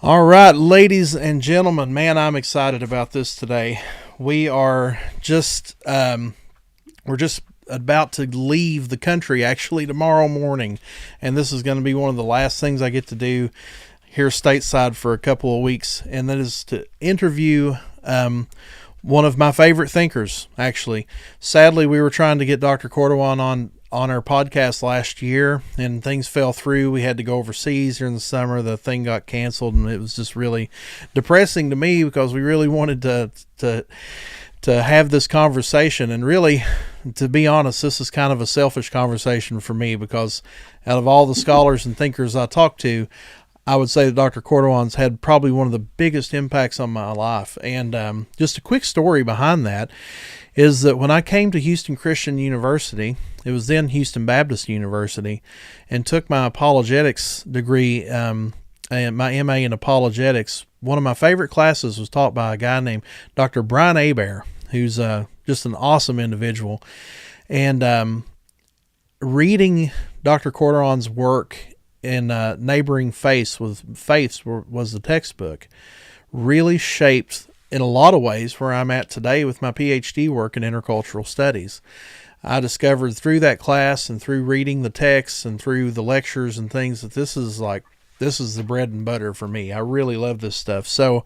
All right, ladies and gentlemen, man, I'm excited about this today. We are just we're just about to leave the country actually tomorrow morning, and this is going to be one of the last things I get to do here stateside for a couple of weeks, and that is to interview one of my favorite thinkers. Actually, sadly, we were trying to get Dr. Corduan on our podcast last year, and things fell through. We had to go overseas during the summer. The thing got canceled, and it was just really depressing to me because we really wanted to have this conversation. And really, to be honest, this is kind of a selfish conversation for me because out of all the scholars and thinkers I talked to, I would say that Dr. Corduan's had probably one of the biggest impacts on my life. And just a quick story behind that is that when I came to Houston Christian University, it was then Houston Baptist University, and took my apologetics degree, and my MA in apologetics, one of my favorite classes was taught by a guy named Dr. Brian Ebert, who's just an awesome individual. And reading Dr. Corduan's work in Neighboring Faiths was the textbook, really shaped in a lot of ways where I'm at today with my Ph.D. work in intercultural studies. I discovered through that class and through reading the texts and through the lectures and things that this is the bread and butter for me. I really love this stuff. So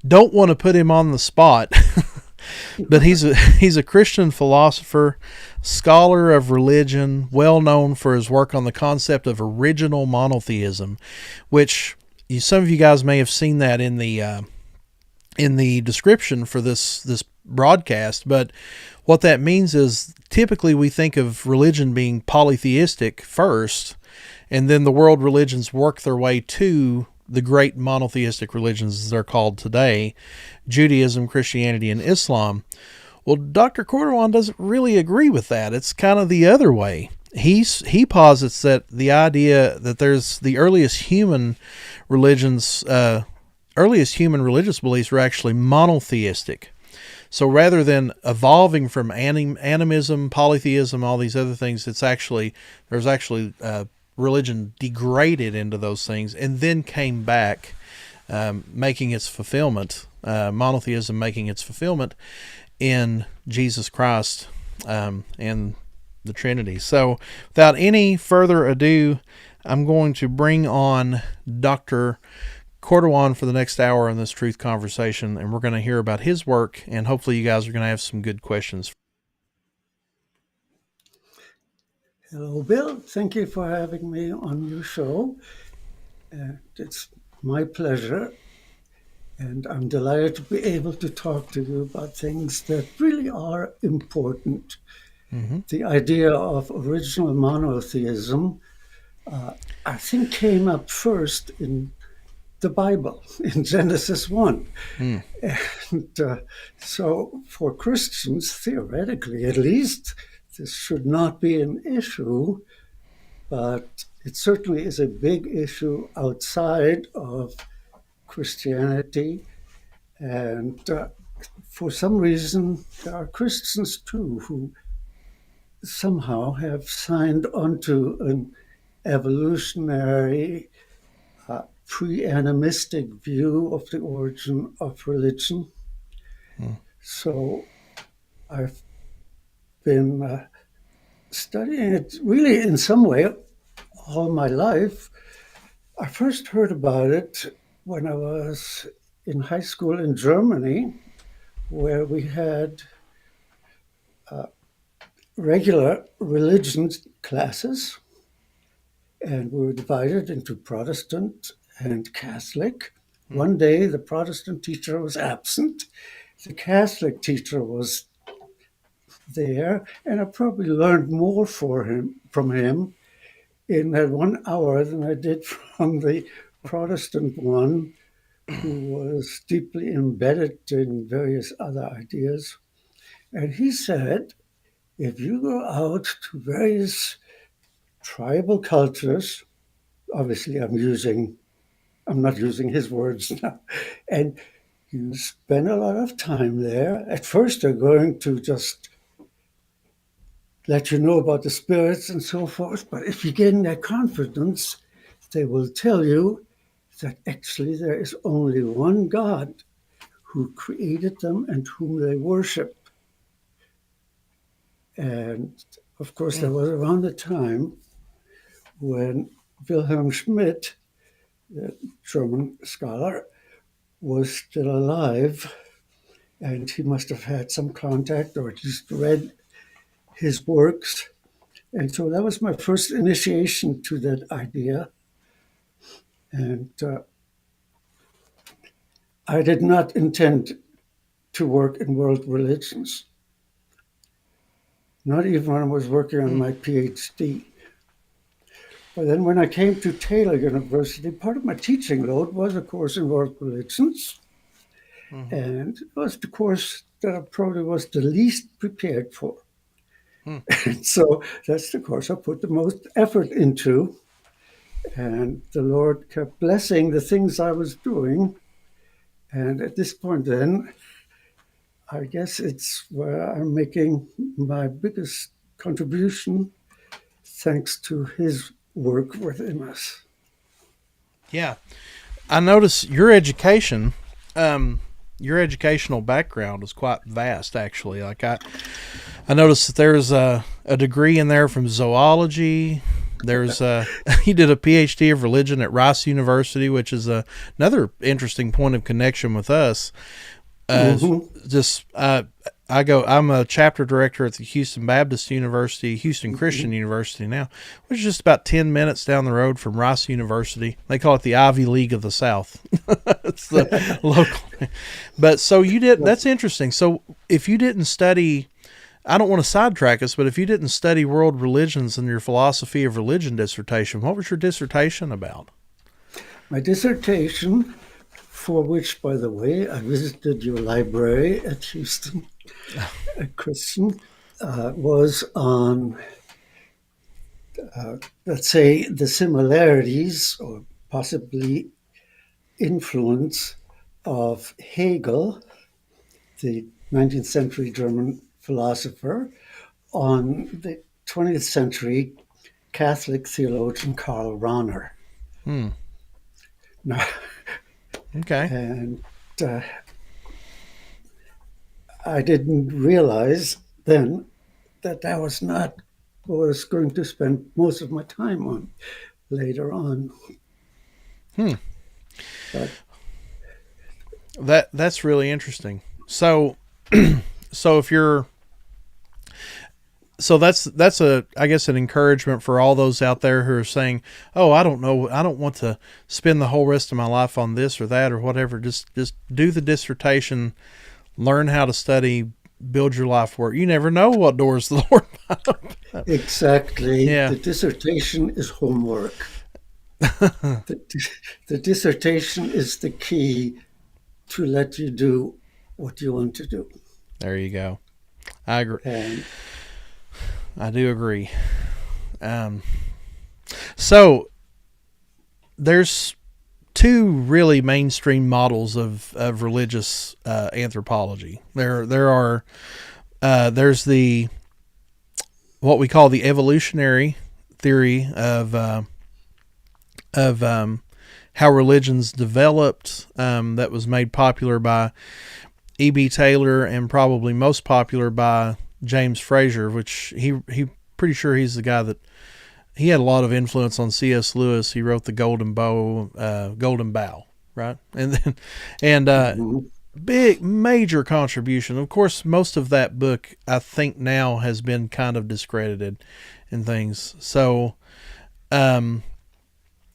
don't want to put him on the spot, but he's a Christian philosopher, scholar of religion, well known for his work on the concept of original monotheism, which some of you guys may have seen that in the description for this broadcast. But what that means is typically we think of religion being polytheistic first, and then the world religions work their way to the great monotheistic religions as they're called today, Judaism, Christianity, and Islam. Well, Dr. Corduan doesn't really agree with that. It's kind of the other way. He posits that the idea that there's the earliest human religious beliefs were actually monotheistic. So rather than evolving from animism, polytheism, all these other things, there's actually religion degraded into those things and then came back, making its fulfillment, monotheism making its fulfillment in Jesus Christ and the Trinity. So without any further ado, I'm going to bring on Dr. Corduan for the next hour in this truth conversation, and we're going to hear about his work, and hopefully you guys are going to have some good questions. Hello, Bill. Thank you for having me on your show. It's my pleasure, and I'm delighted to be able to talk to you about things that really are important. Mm-hmm. The idea of original monotheism, I think, came up first in the Bible, in Genesis 1. Mm. And so for Christians, theoretically at least, this should not be an issue, but it certainly is a big issue outside of Christianity. And for some reason, there are Christians too who somehow have signed onto an evolutionary pre-animistic view of the origin of religion. So I've been studying it really in some way all my life. I first heard about it when I was in high school in Germany, where we had regular religion classes, and we were divided into Protestant and Catholic. One day, the Protestant teacher was absent. The Catholic teacher was there, and I probably learned more from him in that 1 hour than I did from the Protestant one, who was deeply embedded in various other ideas. And he said, if you go out to various tribal cultures, obviously I'm not using his words now, and you spend a lot of time there, at first they're going to just let you know about the spirits and so forth, but if you gain their confidence, they will tell you that actually there is only one God who created them and whom they worship. And of course, that was around the time when Wilhelm Schmidt, the German scholar, was still alive, and he must have had some contact or at least read his works. And so that was my first initiation to that idea. And I did not intend to work in world religions, not even when I was working on my Ph.D. But then when I came to Taylor University, part of my teaching load was a course in world religions. And it was the course that I probably was the least prepared for. And so that's the course I put the most effort into. And the Lord kept blessing the things I was doing. And at this point then, I guess it's where I'm making my biggest contribution thanks to his work within us. Yeah. I notice your education, your educational background is quite vast, actually. Like I noticed that there's a degree in there from zoology. There's he did a Ph.D. of religion at Rice University, which is another interesting point of connection with us. I'm a chapter director at the Houston Baptist University, Houston Christian University now, which is just about 10 minutes down the road from Rice University. They call it the Ivy League of the South. It's the local. But so you did, that's interesting. So if you didn't study, I don't want to sidetrack us, but if you didn't study world religions in your philosophy of religion dissertation, what was your dissertation about? My dissertation, for which, by the way, I visited your library at Houston Christian, was on, let's say, the similarities or possibly influence of Hegel, the 19th century German philosopher, on the 20th century Catholic theologian Karl Rahner. Now, Okay. and I didn't realize then that that was not what I was going to spend most of my time on later on. But that's really interesting. So if you're, so that's I guess an encouragement for all those out there who are saying, "Oh, I don't know, I don't want to spend the whole rest of my life on this or that or whatever. Just do the dissertation, learn how to study, build your life work. You never know what doors the Lord might open." Exactly. Yeah. The dissertation is homework. The dissertation is the key to let you do what you want to do. There you go. I agree. And I do agree. So there's two really mainstream models of religious anthropology. There's the what we call the evolutionary theory of how religions developed, that was made popular by E.B. Taylor and probably most popular by James Fraser, which he pretty sure he's the guy that he had a lot of influence on C.S. Lewis. He wrote the Golden Bow, Golden Bough, right? And then big major contribution. Of course, most of that book I think now has been kind of discredited and things. So,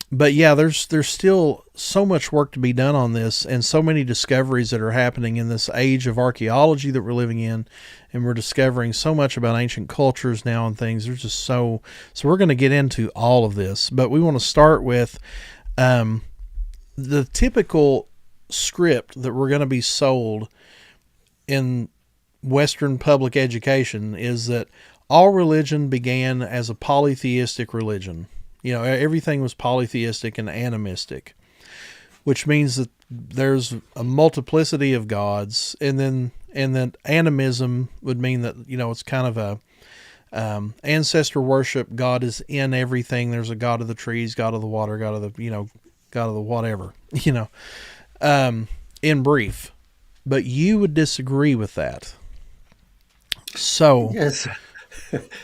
but yeah, there's still so much work to be done on this, and so many discoveries that are happening in this age of archaeology that we're living in, and we're discovering so much about ancient cultures now and things. There's just so we're going to get into all of this, but we want to start with the typical script that we're going to be sold in Western public education is that all religion began as a polytheistic religion. You know, everything was polytheistic and animistic, which means that there's a multiplicity of gods, and then animism would mean that, you know, it's kind of a ancestor worship. God is in everything. There's a God of the trees, God of the water, God God of the whatever, in brief. But you would disagree with that. So, Yes,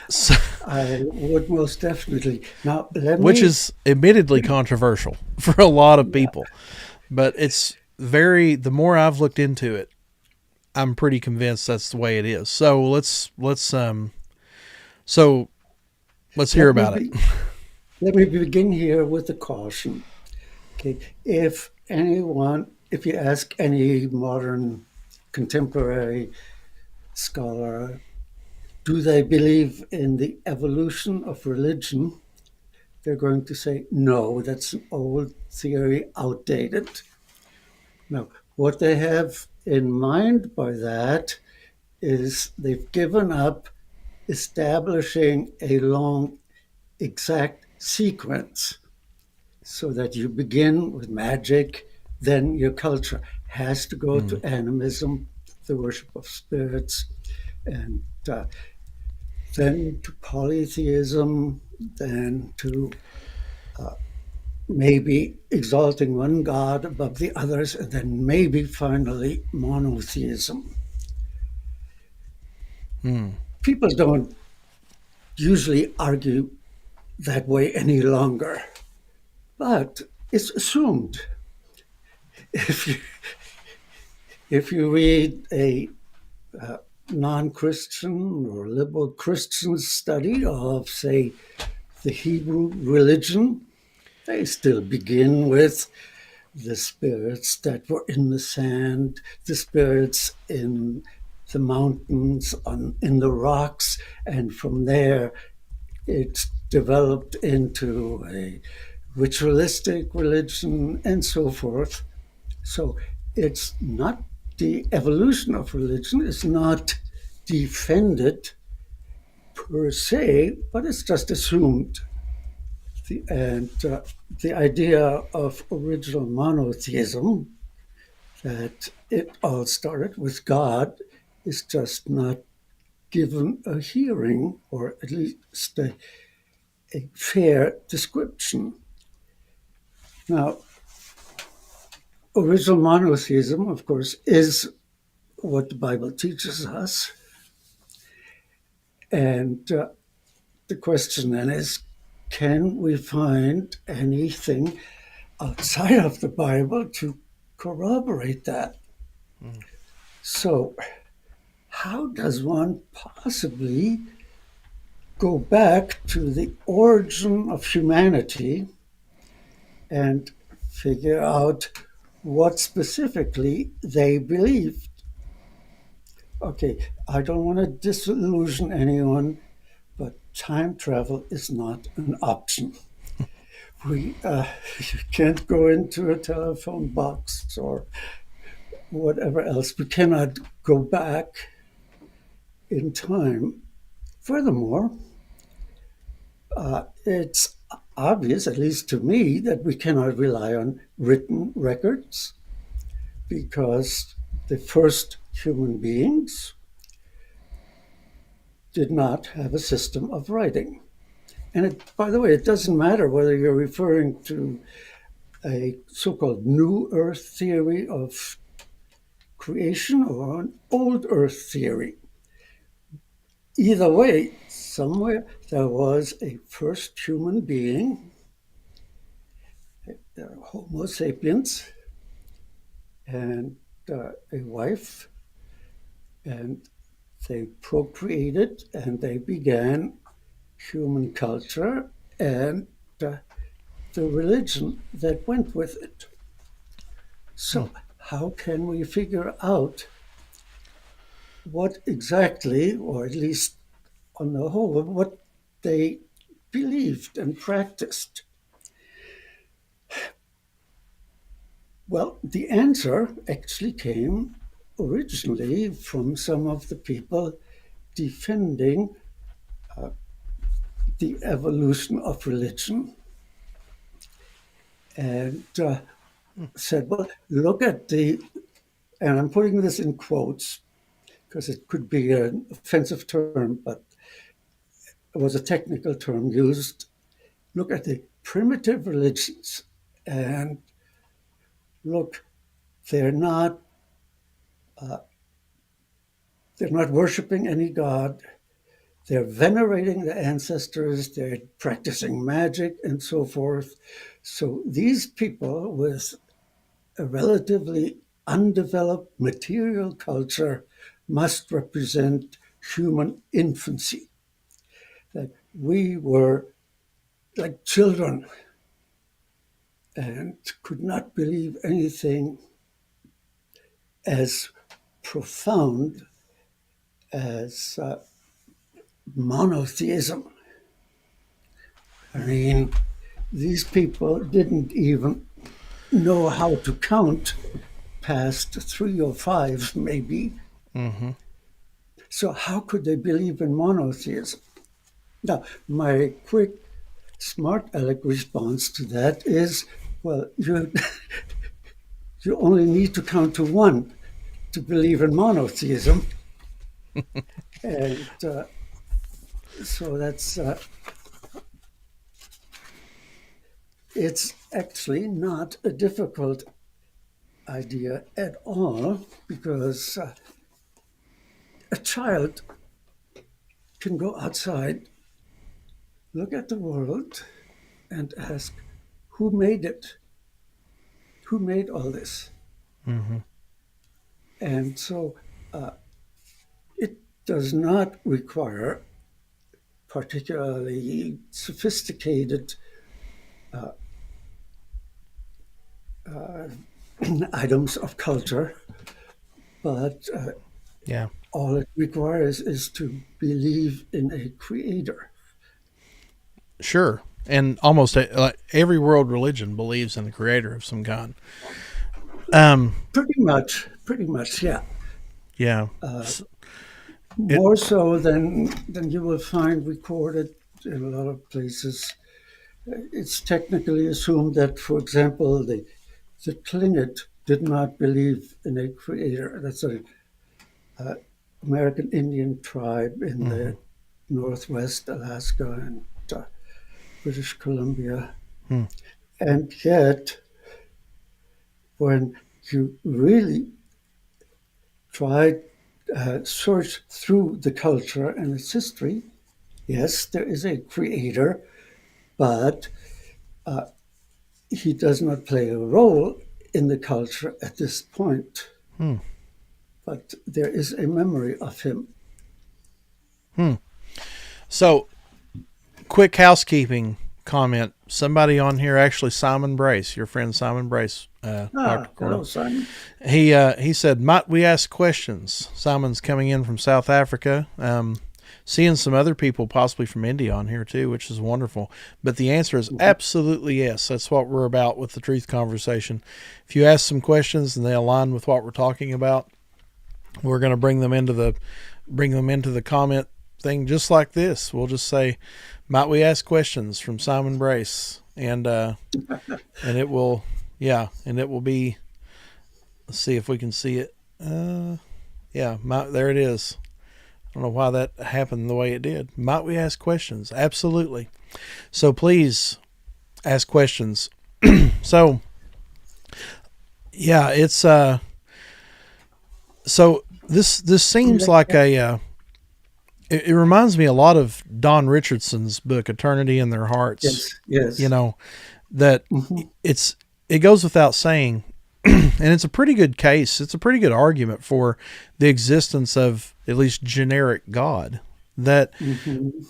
so I would most definitely. Now, let which me, is admittedly controversial for a lot of people, but it's the more I've looked into it, I'm pretty convinced that's the way it is. So let's hear let me about it. be, let me begin here with a caution. Okay, if you ask any modern contemporary scholar, do they believe in the evolution of religion? They're going to say, no, that's an old theory, outdated. Now, what they have in mind by that is they've given up establishing a long, exact sequence so that you begin with magic, then your culture has to go to animism, the worship of spirits, and then to polytheism, then to maybe exalting one god above the others, and then maybe finally monotheism. People don't usually argue that way any longer, but it's assumed. If you, if you read a non-Christian or liberal Christian study of, say, the Hebrew religion, they still begin with the spirits that were in the sand, the spirits in the mountains, in the rocks, and from there it's developed into a ritualistic religion and so forth. So it's not the evolution of religion is not defended per se, but it's just assumed. The idea of original monotheism, that it all started with God, is just not given a hearing, or at least a fair description. Now, original monotheism, of course, is what the Bible teaches us. And the question then is, can we find anything outside of the Bible to corroborate that? So, how does one possibly go back to the origin of humanity and figure out what specifically they believed? Okay, I don't want to disillusion anyone, but time travel is not an option. We You can't go into a telephone box or whatever else. We cannot go back in time. Furthermore, it's obvious, at least to me, that we cannot rely on written records because the first human beings did not have a system of writing. And by the way, it doesn't matter whether you're referring to a so-called new Earth theory of creation or an old Earth theory. Either way, somewhere there was a first human being, Homo sapiens, and a wife, and they procreated and they began human culture and the religion that went with it. So, how can we figure out what exactly, or at least on the whole, what they believed and practiced? Well, the answer actually came originally from some of the people defending the evolution of religion and said, well, look at and I'm putting this in quotes because it could be an offensive term, but it was a technical term used. Look at the primitive religions And look, they're not they're not worshiping any god. They're venerating the ancestors. They're practicing magic and so forth. So these people with a relatively undeveloped material culture must represent human infancy. That we were like children and could not believe anything as profound as monotheism. I mean, these people didn't even know how to count past 3 or 5, maybe. Mm-hmm. So how could they believe in monotheism? Now, my quick, smart aleck response to that is, well, you only need to count to 1 to believe in monotheism. And so that's, it's actually not a difficult idea at all, because a child can go outside, look at the world, and ask, who made it? Who made all this? Mm-hmm. And so it does not require particularly sophisticated items of culture, but Yeah. all it requires is to believe in a creator. Sure. And almost every world religion believes in a creator of some kind. Pretty much, yeah. Yeah. More so than you will find recorded in a lot of places. It's technically assumed that, for example, the Tlingit did not believe in a creator. That's an American Indian tribe in the Northwest, Alaska, and British Columbia. Hmm. And yet, when you really try search through the culture and its history, yes, there is a creator, but he does not play a role in the culture at this point. Hmm. But there is a memory of him. So, quick housekeeping comment. Somebody on here, actually Simon Brace, your friend Simon Brace, Dr. Hello, Corduan. Simon. He said, might we ask questions? Simon's coming in from South Africa. Seeing some other people possibly from India on here too, which is wonderful. But the answer is absolutely yes. That's what we're about with the Truth Conversation. If you ask some questions and they align with what we're talking about, we're going to bring them into the comment thing just like this. We'll just say, might we ask questions from Simon Brace? And it will be, let's see if we can see it. There it is. I don't know why that happened the way it did. Might we ask questions? Absolutely. So please ask questions. So yeah, it's so this seems like it reminds me a lot of Don Richardson's book Eternity in Their Hearts. Yes. You know, that it goes without saying, and it's a pretty good case. It's a pretty good argument for the existence of at least generic God, that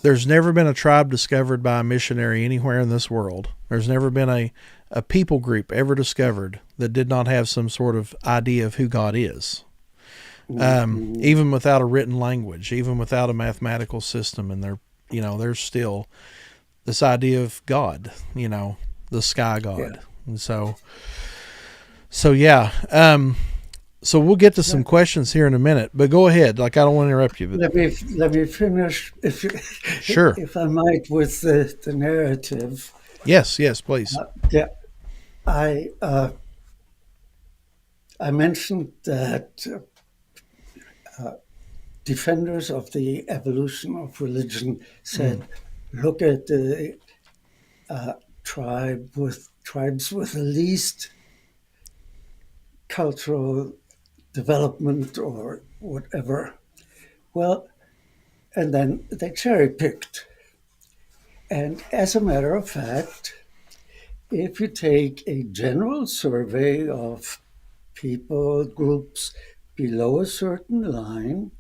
there's never been a tribe discovered by a missionary anywhere in this world. There's never been a people group ever discovered that did not have some sort of idea of who God is. Even without a written language, even without a mathematical system, and there's still this idea of God, the sky God. Yeah. And so we'll get to some questions here in a minute, but go ahead. Like, I don't want to interrupt you. But let me finish, sure, if I might, with the narrative. Yes, please. I mentioned that defenders of the evolution of religion said, look at the tribe with tribes with the least cultural development or whatever. Well, and then they cherry picked. And as a matter of fact, if you take a general survey of people, groups below a certain line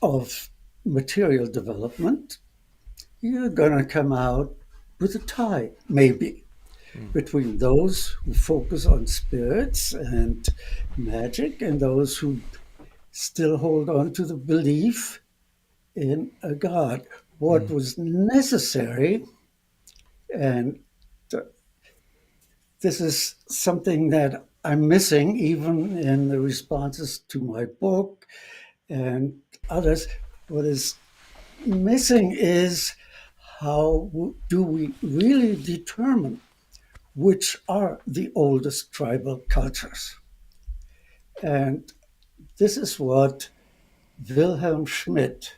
of material development, you're going to come out with a tie, maybe, between those who focus on spirits and magic and those who still hold on to the belief in a God. What was necessary, and this is something that I'm missing even in the responses to my book and others, what is missing is how do we really determine which are the oldest tribal cultures? And this is what Wilhelm Schmidt,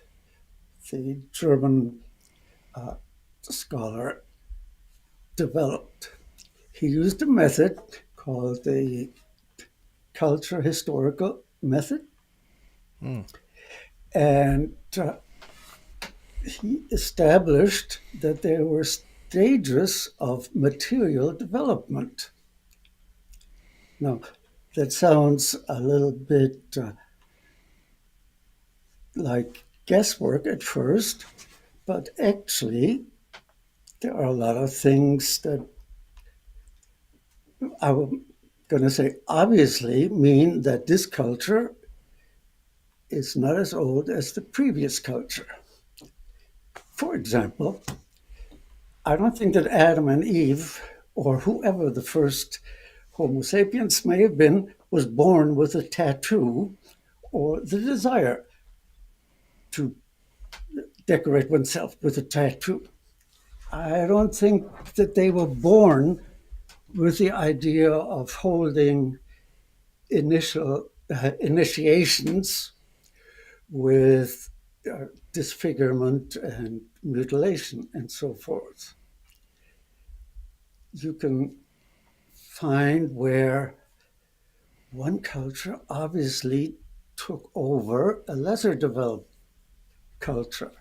the German scholar, developed. He used a method called the culture historical method. And he established that there were stages of material development. Now, that sounds a little bit like guesswork at first, but actually, there are a lot of things that I'm going to say obviously mean that this culture is not as old as the previous culture. For example, I don't think that Adam and Eve, or whoever the first Homo sapiens may have been, was born with a tattoo or the desire to decorate oneself with a tattoo. I don't think that they were born with the idea of holding initiations with disfigurement and mutilation and so forth. You can find where one culture obviously took over a lesser developed culture.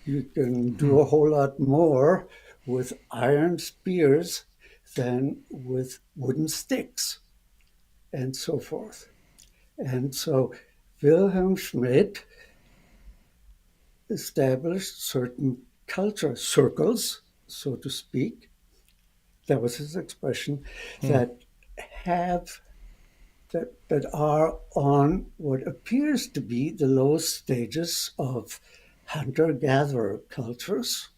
You can do a whole lot more with iron spears than with wooden sticks and so forth. And so Wilhelm Schmidt established certain culture circles, so to speak. That was his expression, that have that are on what appears to be the lowest stages of hunter-gatherer cultures.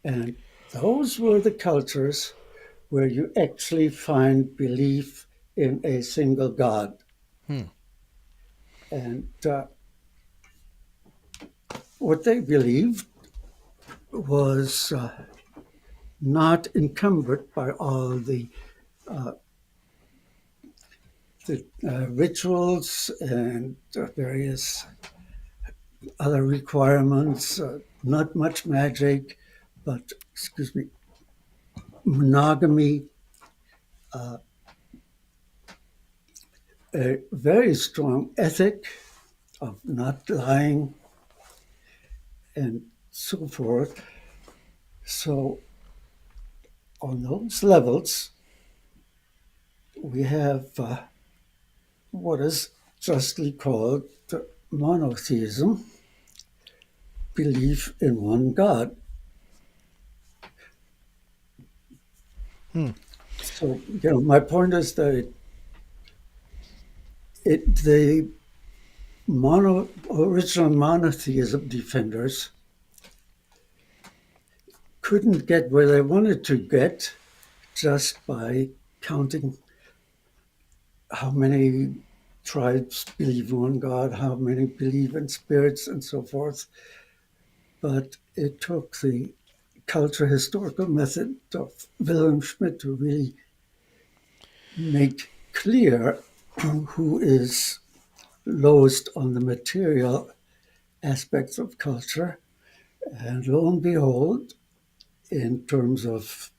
And those were the cultures where you actually find belief in a single God. And what they believed was not encumbered by all the rituals and various other requirements, not much magic, but, monogamy, a very strong ethic of not lying, and so forth. So on those levels, we have what is justly called monotheism, belief in one God. So, my point is that the original monotheism defenders couldn't get where they wanted to get just by counting how many tribes believe in one God, how many believe in spirits, and so forth. But it took the culture historical method of Wilhelm Schmidt to really make clear who is lowest on the material aspects of culture. And lo and behold, in terms of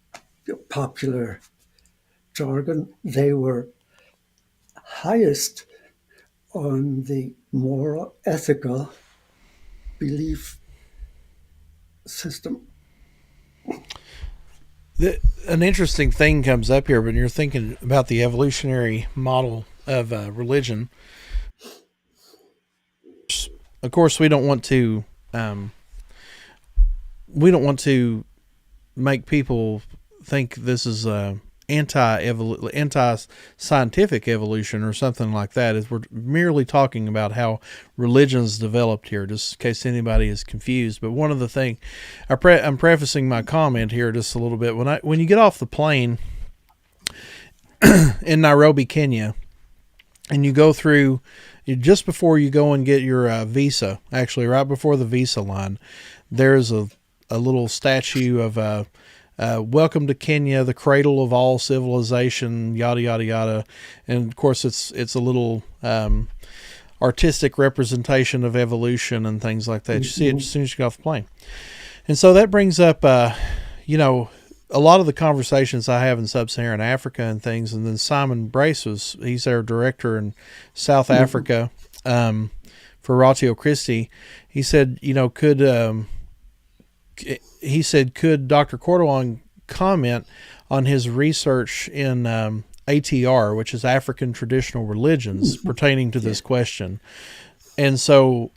popular jargon, they were highest on the moral, ethical belief system. An interesting thing comes up here when you're thinking about the evolutionary model of religion. Of course, um, we don't want to make people think this is anti scientific evolution or something like that. Is we're merely talking about how religions developed here, just in case anybody is confused. But one of the things I'm prefacing my comment here just a little bit. When you get off the plane in Nairobi, Kenya, and you go through just before you go and get your visa, actually right before the visa line, there's a little statue of welcome to Kenya, the cradle of all civilization, yada yada yada, and of course it's a little artistic representation of evolution and things like that. You see it as soon as you get off the plane, and so that brings up a lot of the conversations I have in sub-Saharan Africa and things. And then Simon Brace he's our director in South Africa for Ratio Christi. He said, could Dr. Corduan comment on his research in ATR, which is African traditional religions, pertaining to this question. And so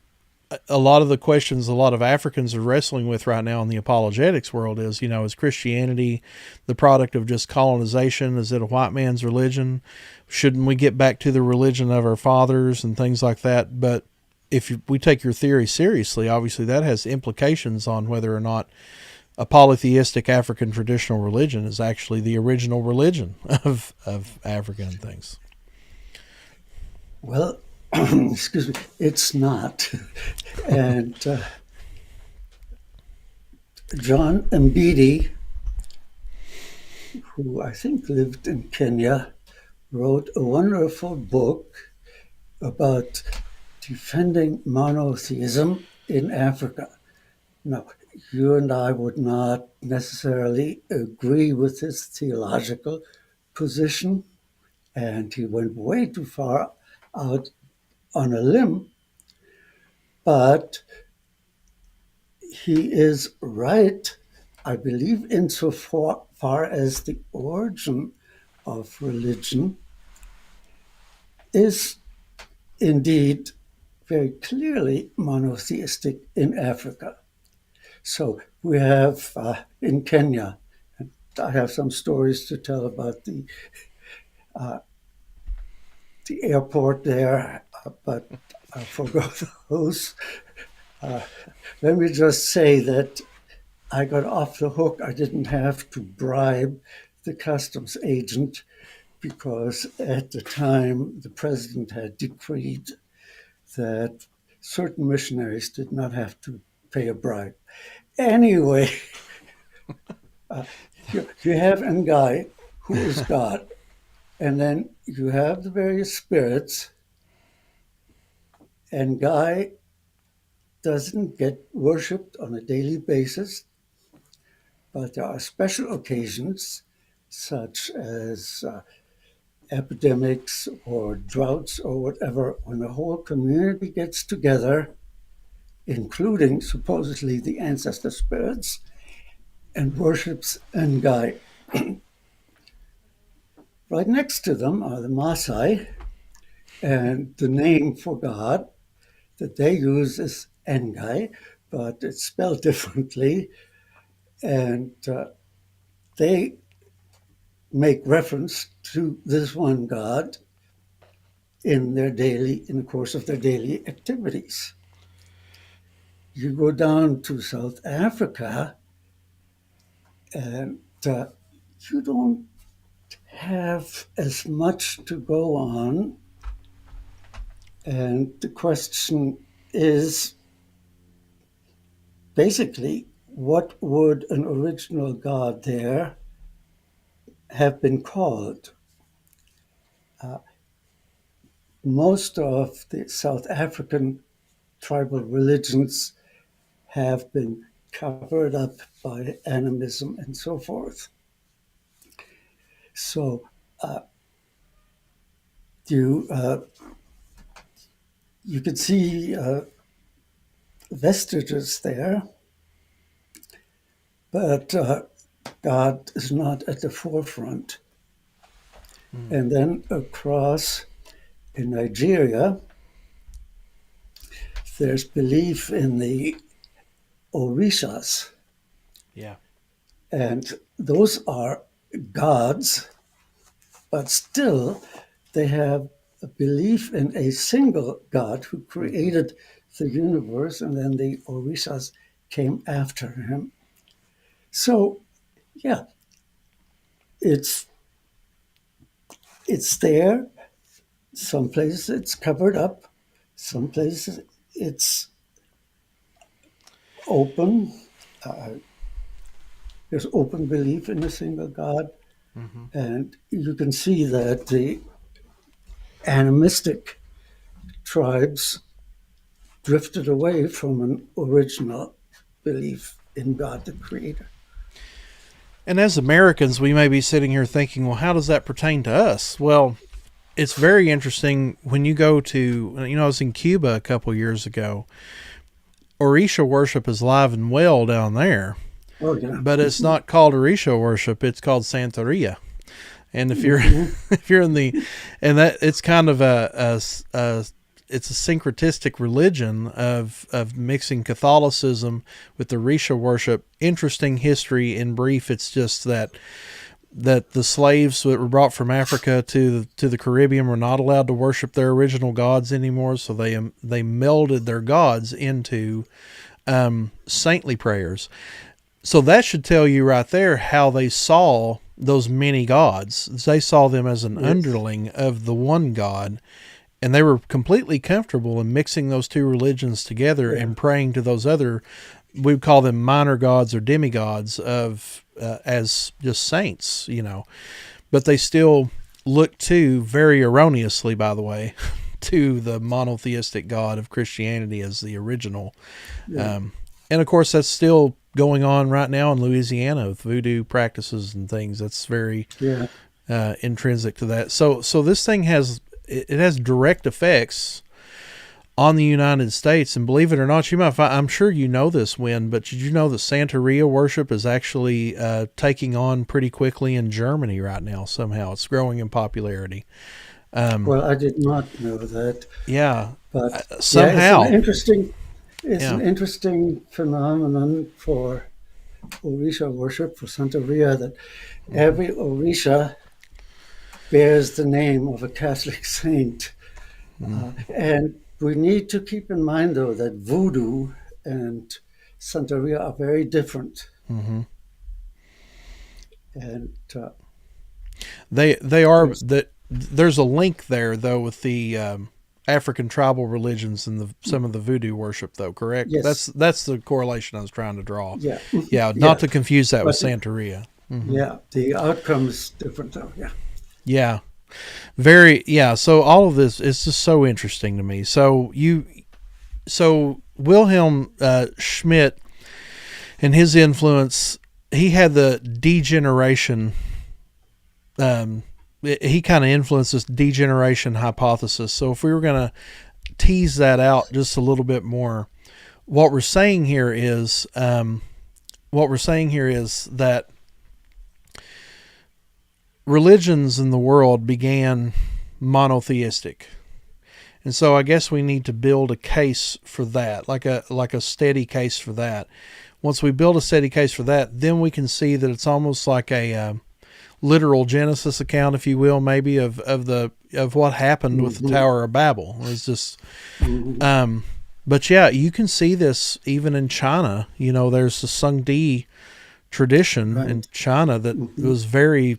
a lot of the questions a lot of Africans are wrestling with right now in the apologetics world is, is Christianity the product of just colonization? Is it a white man's religion? Shouldn't we get back to the religion of our fathers and things like that? But if we take your theory seriously, obviously that has implications on whether or not a polytheistic African traditional religion is actually the original religion of Africa and things. Well, excuse me, it's not. And John Mbidi, who I think lived in Kenya, wrote a wonderful book about defending monotheism in Africa. Now, you and I would not necessarily agree with his theological position, and he went way too far out on a limb, but he is right, I believe, insofar as the origin of religion is indeed very clearly monotheistic in Africa. So we have in Kenya, and I have some stories to tell about the airport there, but I'll forgo those. Let me just say that I got off the hook. I didn't have to bribe the customs agent because at the time the president had decreed that certain missionaries did not have to pay a bribe. Anyway, you have Ngai, who is God, and then you have the various spirits, and Ngai doesn't get worshipped on a daily basis, but there are special occasions such as epidemics or droughts or whatever, when the whole community gets together, including supposedly the ancestor spirits, and worships Ngai. Right next to them are the Maasai, and the name for God that they use is Ngai, but it's spelled differently, and they make reference to this one God in the course of their daily activities. You go down to South Africa, and you don't have as much to go on. And the question is basically, what would an original God there have been called? Most of the South African tribal religions have been covered up by animism and so forth. So you you could see vestiges there, but God is not at the forefront. And then across in Nigeria, there's belief in the Orishas, Yeah. and those are gods, but still they have a belief in a single God who created the universe, and then the Orishas came after him. So, yeah, it's there. Some places it's covered up. Some places it's open. There's open belief in a single God. And you can see that the animistic tribes drifted away from an original belief in God the Creator. And as Americans, we may be sitting here thinking, well, how does that pertain to us? Well, it's very interesting when you go to, I was in Cuba a couple years ago. Orisha worship is live and well down there. Oh, yeah. But it's not called Orisha worship, it's called Santeria. And if you're if you're in the, and that it's kind of it's a syncretistic religion of mixing Catholicism with the Orisha worship. Interesting history in brief. It's just that the slaves that were brought from Africa to the Caribbean were not allowed to worship their original gods anymore, so they melded their gods into saintly prayers. So that should tell you right there how they saw those many gods. They saw them as an underling of the one God, and they were completely comfortable in mixing those two religions together and praying to those other, we would call them minor gods or demigods of as just saints, But they still look to, very erroneously, by the way, to the monotheistic God of Christianity as the original. Yeah. And of course, that's still going on right now in Louisiana with voodoo practices and things. That's very intrinsic to that. So this thing has direct effects on the United States, and believe it or not, you might find, I'm sure you know this, Win, but did you know that Santeria worship is actually taking on pretty quickly in Germany right now? Somehow it's growing in popularity. Well, I did not know that. Yeah, but somehow it's an interesting phenomenon for Orisha worship, for Santeria, that every Orisha bears the name of a Catholic saint. And we need to keep in mind, though, that voodoo and Santeria are very different. Mm-hmm. And they are that. There's a link there, though, with the African tribal religions and some of the voodoo worship, though. Correct? Yes. That's the correlation I was trying to draw. Yeah. Yeah. Not to confuse that with Santeria. Mm-hmm. Yeah. The outcome is different, though. Yeah. Yeah. Very. Yeah. So all of this is just so interesting to me. So Wilhelm Schmidt and his influence, he had the degeneration. He kind of influenced this degeneration hypothesis. So if we were going to tease that out just a little bit more, what we're saying here is that religions in the world began monotheistic. And so I guess we need to build a case for that, like a steady case for that. Once we build a steady case for that, then we can see that it's almost like a literal Genesis account, if you will, maybe of what happened with the Tower of Babel. It's just, but yeah, you can see this even in China. There's the Sungdi tradition in China that was very,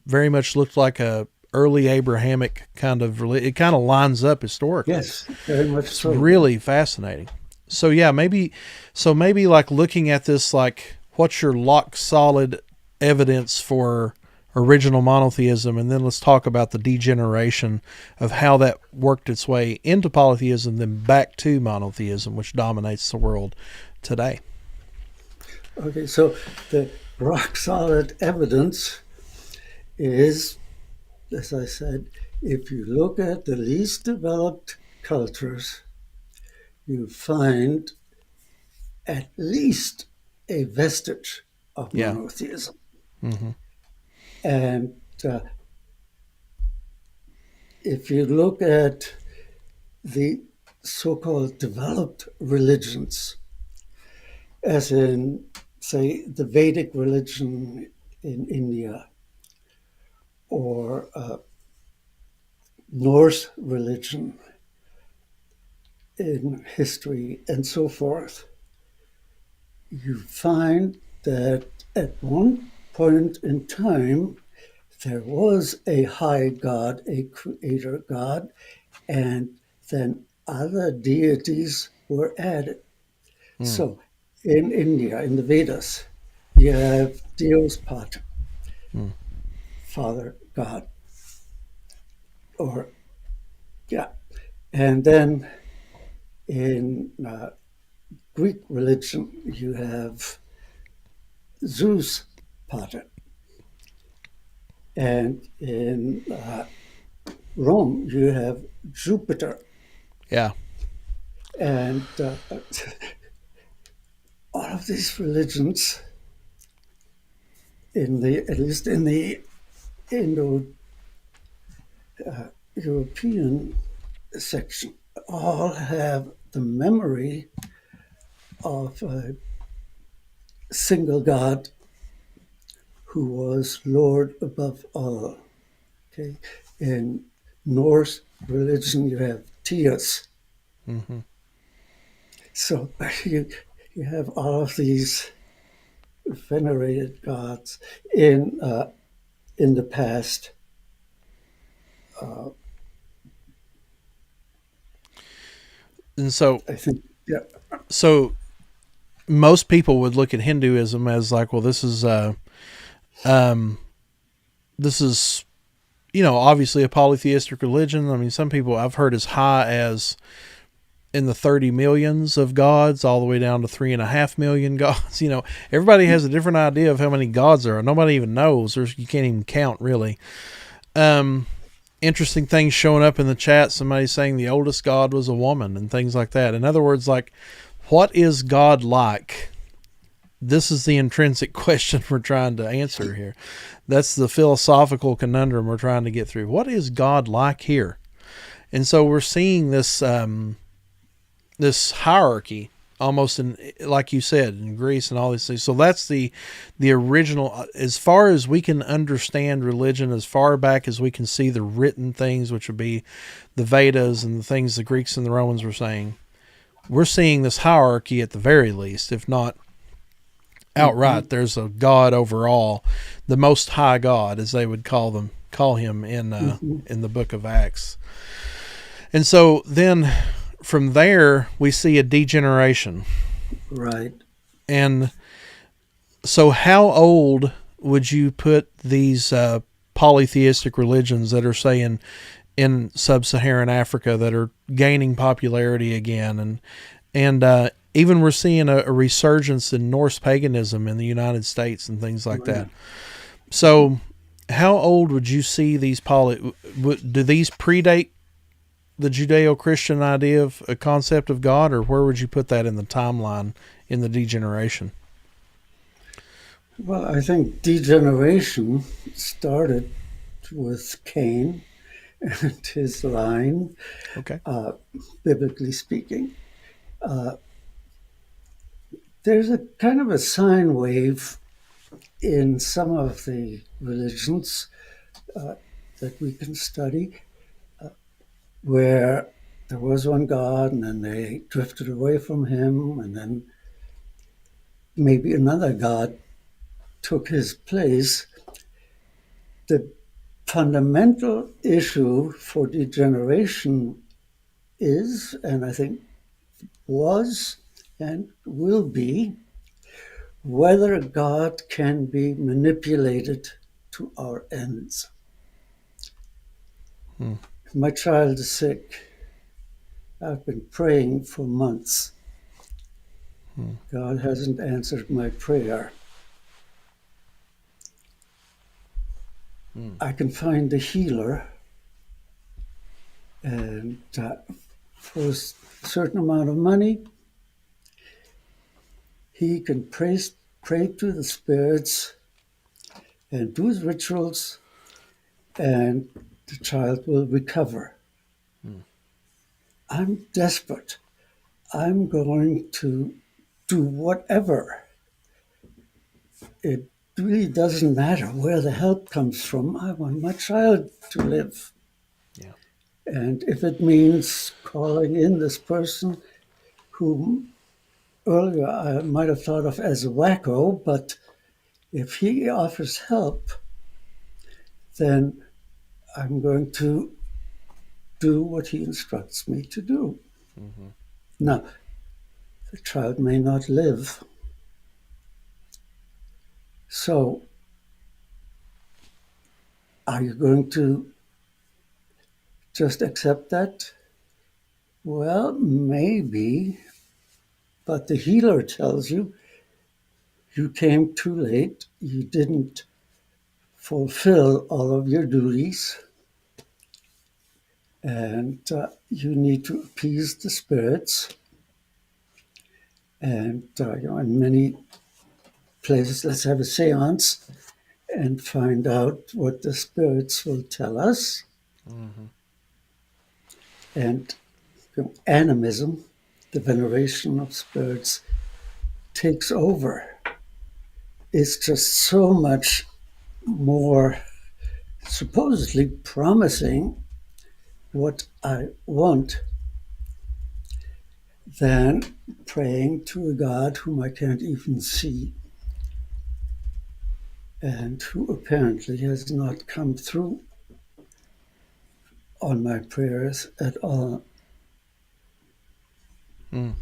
very much looked like a early Abrahamic kind of religion. It kind of lines up historically. Yes, very much so. It's really fascinating. So yeah, maybe like looking at this, like what's your lock solid evidence for original monotheism, and then let's talk about the degeneration of how that worked its way into polytheism, then back to monotheism, which dominates the world today. Okay, so the rock solid evidence is, as I said, if you look at the least developed cultures, you find at least a vestige of Yeah. monotheism. Mm-hmm. And if you look at the so-called developed religions, as in, say, the Vedic religion in India, or Norse religion in history, and so forth, you find that at one point in time, there was a high god, a creator god, and then other deities were added. Mm. So in India, in the Vedas, you have Deus Pater, Mm. Father God, or yeah. And then in Greek religion, you have Zeus Pater. And in Rome, you have Jupiter. Yeah. And all of these religions, at least in the Indo-European section, all have the memory of a single God who was Lord above all. Okay, in Norse religion, you have Tias. Mm-hmm. So you have all of these venerated gods in the past. And so, I think, yeah, so most people would look at Hinduism as like, well, um, this is, obviously a polytheistic religion. I mean, some people I've heard as high as in the 30 millions of gods, all the way down to 3.5 million gods. Everybody has a different idea of how many gods there are. Nobody even knows. You can't even count, really. Interesting things showing up in the chat. Somebody saying the oldest god was a woman and things like that. In other words, like, what is God like? This is the intrinsic question we're trying to answer here. That's the philosophical conundrum we're trying to get through. What is God like here? And so we're seeing this this hierarchy almost in, like you said, in Greece and all these things. So that's the original, as far as we can understand religion, as far back as we can see the written things, which would be the Vedas and the things the Greeks and the Romans were saying. We're seeing this hierarchy at the very least, if not outright. There's a God over all, the Most High God, as they would call him in the Book of Acts. And so then from there we see a degeneration. right. And so how old would you put these polytheistic religions that are saying in sub-Saharan Africa that are gaining popularity again, and even we're seeing a resurgence in Norse paganism in the United States and things like that. So how old would you see these do these predate the Judeo-Christian idea of a concept of God, or where would you put that in the timeline in the degeneration? Well, I think degeneration started with Cain and his line, Okay. biblically speaking. There's a kind of a sine wave in some of the religions that we can study, where there was one God and then they drifted away from him, and then maybe another God took his place. The fundamental issue for degeneration is, and I think was and will be, whether God can be manipulated to our ends. My child is sick. I've been praying for months. God hasn't answered my prayer. Mm. I can find the healer, and for a certain amount of money, he can pray to the spirits and do his rituals, and the child will recover. Mm. I'm desperate. I'm going to do whatever. It really doesn't matter where the help comes from. I want my child to live. Yeah. And if it means calling in this person who earlier I might have thought of as a wacko, but if he offers help, then I'm going to do what he instructs me to do. Mm-hmm. Now, the child may not live. So, are you going to just accept that? Well, maybe, but the healer tells you you came too late, you didn't fulfill all of your duties, and you need to appease the spirits. And in many places, let's have a seance and find out what the spirits will tell us. Mm-hmm. And animism, the veneration of spirits, takes over. It's just so much more supposedly promising what I want than praying to a God whom I can't even see and who apparently has not come through on my prayers at all. Mm.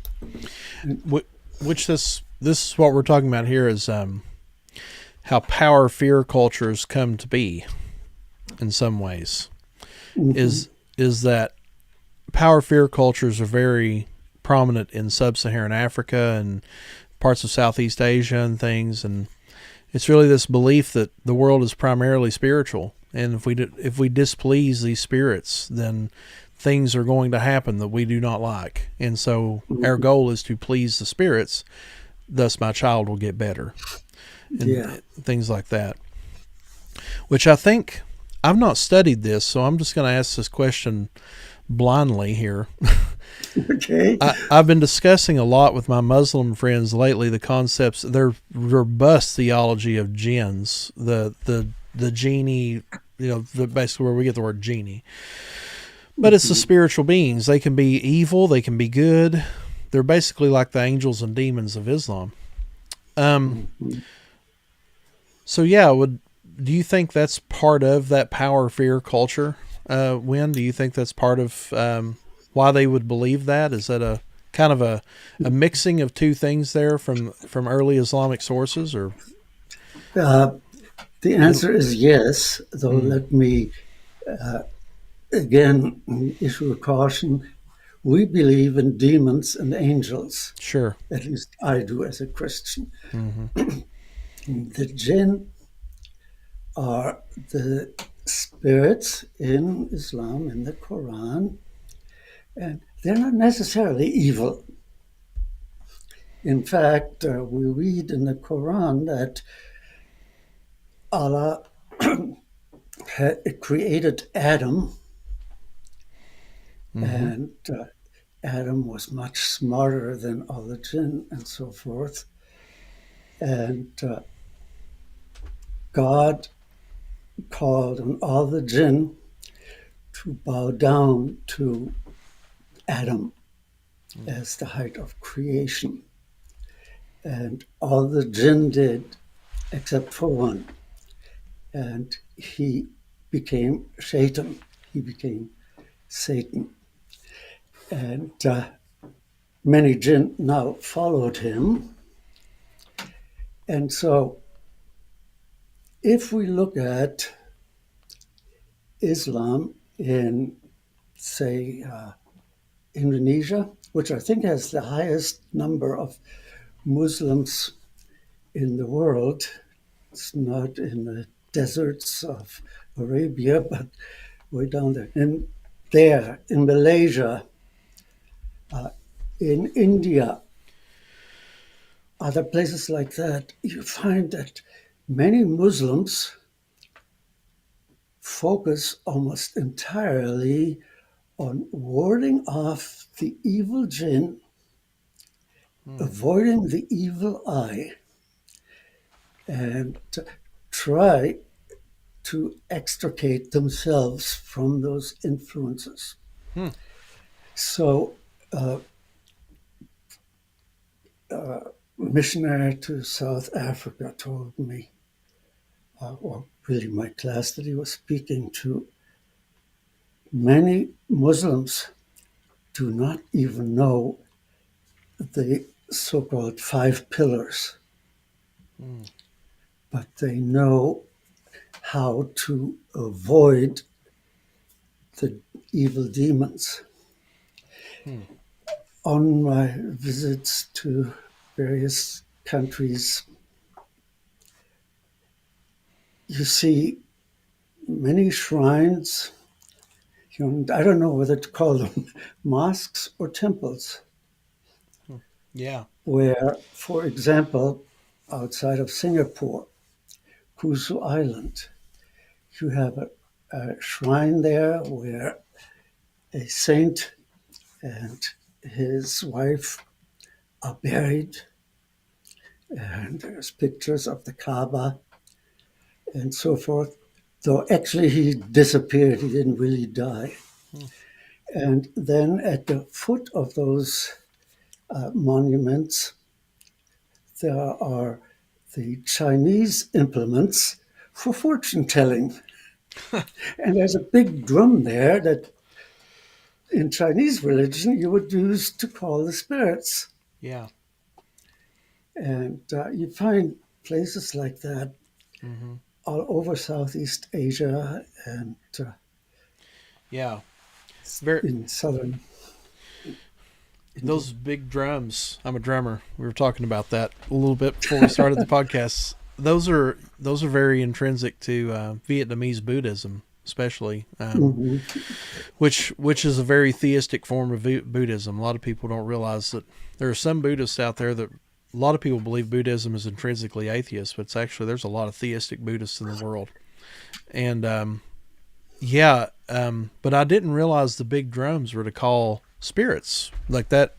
Which this is what we're talking about here is how power fear cultures come to be in some ways. Mm-hmm. Is that power fear cultures are very prominent in sub-Saharan Africa and parts of Southeast Asia and things, and it's really this belief that the world is primarily spiritual, and if we displease these spirits, then things are going to happen that we do not like, and so our goal is to please the spirits. Thus, my child will get better, and things like that. Which I think I've not studied this, so I'm just going to ask this question blindly here. Okay. I've been discussing a lot with my Muslim friends lately the concepts, their robust theology of jinns, the genie, basically where we get the word genie. But it's the spiritual beings. They can be evil, they can be good. They're basically like the angels and demons of Islam. So yeah, do you think that's part of that power fear culture? Wynn, do you think that's part of why they would believe that? Is that a kind of a mixing of two things there from early Islamic sources, or? The answer is yes, though let me again issue a caution. We believe in demons and angels. Sure. At least I do as a Christian. Mm-hmm. The jinn are the spirits in Islam, in the Quran, and they're not necessarily evil. In fact, we read in the Quran that Allah had created Adam, and Adam was much smarter than all the jinn and so forth. And God called on all the jinn to bow down to Adam as the height of creation. And all the jinn did, except for one. And he became Shaitan. He became Satan. And many jinn now followed him. And so if we look at Islam in, say, Indonesia, which I think has the highest number of Muslims in the world, it's not in the deserts of Arabia, but way down there. And there, in Malaysia, in India, other places like that, you find that many Muslims focus almost entirely on warding off the evil jinn, avoiding the evil eye, and try to extricate themselves from those influences. So, a missionary to South Africa told me, or really my class that he was speaking to, many Muslims do not even know the so-called 5 pillars, but they know how to avoid the evil demons. On my visits to various countries, you see many shrines. I don't know whether to call them mosques or temples. Yeah. Where, for example, outside of Singapore, Kusu Island, you have a shrine there where a saint and his wife are buried, and there's pictures of the Kaaba and so forth. Though actually he disappeared, he didn't really die. And then at the foot of those monuments, there are the Chinese implements for fortune telling. And there's a big drum there that in Chinese religion you would use to call the spirits. Yeah. And you find places like that all over Southeast Asia and Yeah. Very, in southern those big drums. I'm a drummer. We were talking about that a little bit before we started the podcast. Those are very intrinsic to Vietnamese Buddhism, especially, which is a very theistic form of Buddhism. A lot of people don't realize that there are some Buddhists out there that a lot of people believe Buddhism is intrinsically atheist, but it's actually there's a lot of theistic Buddhists in the world. And but I didn't realize the big drums were to call spirits like that.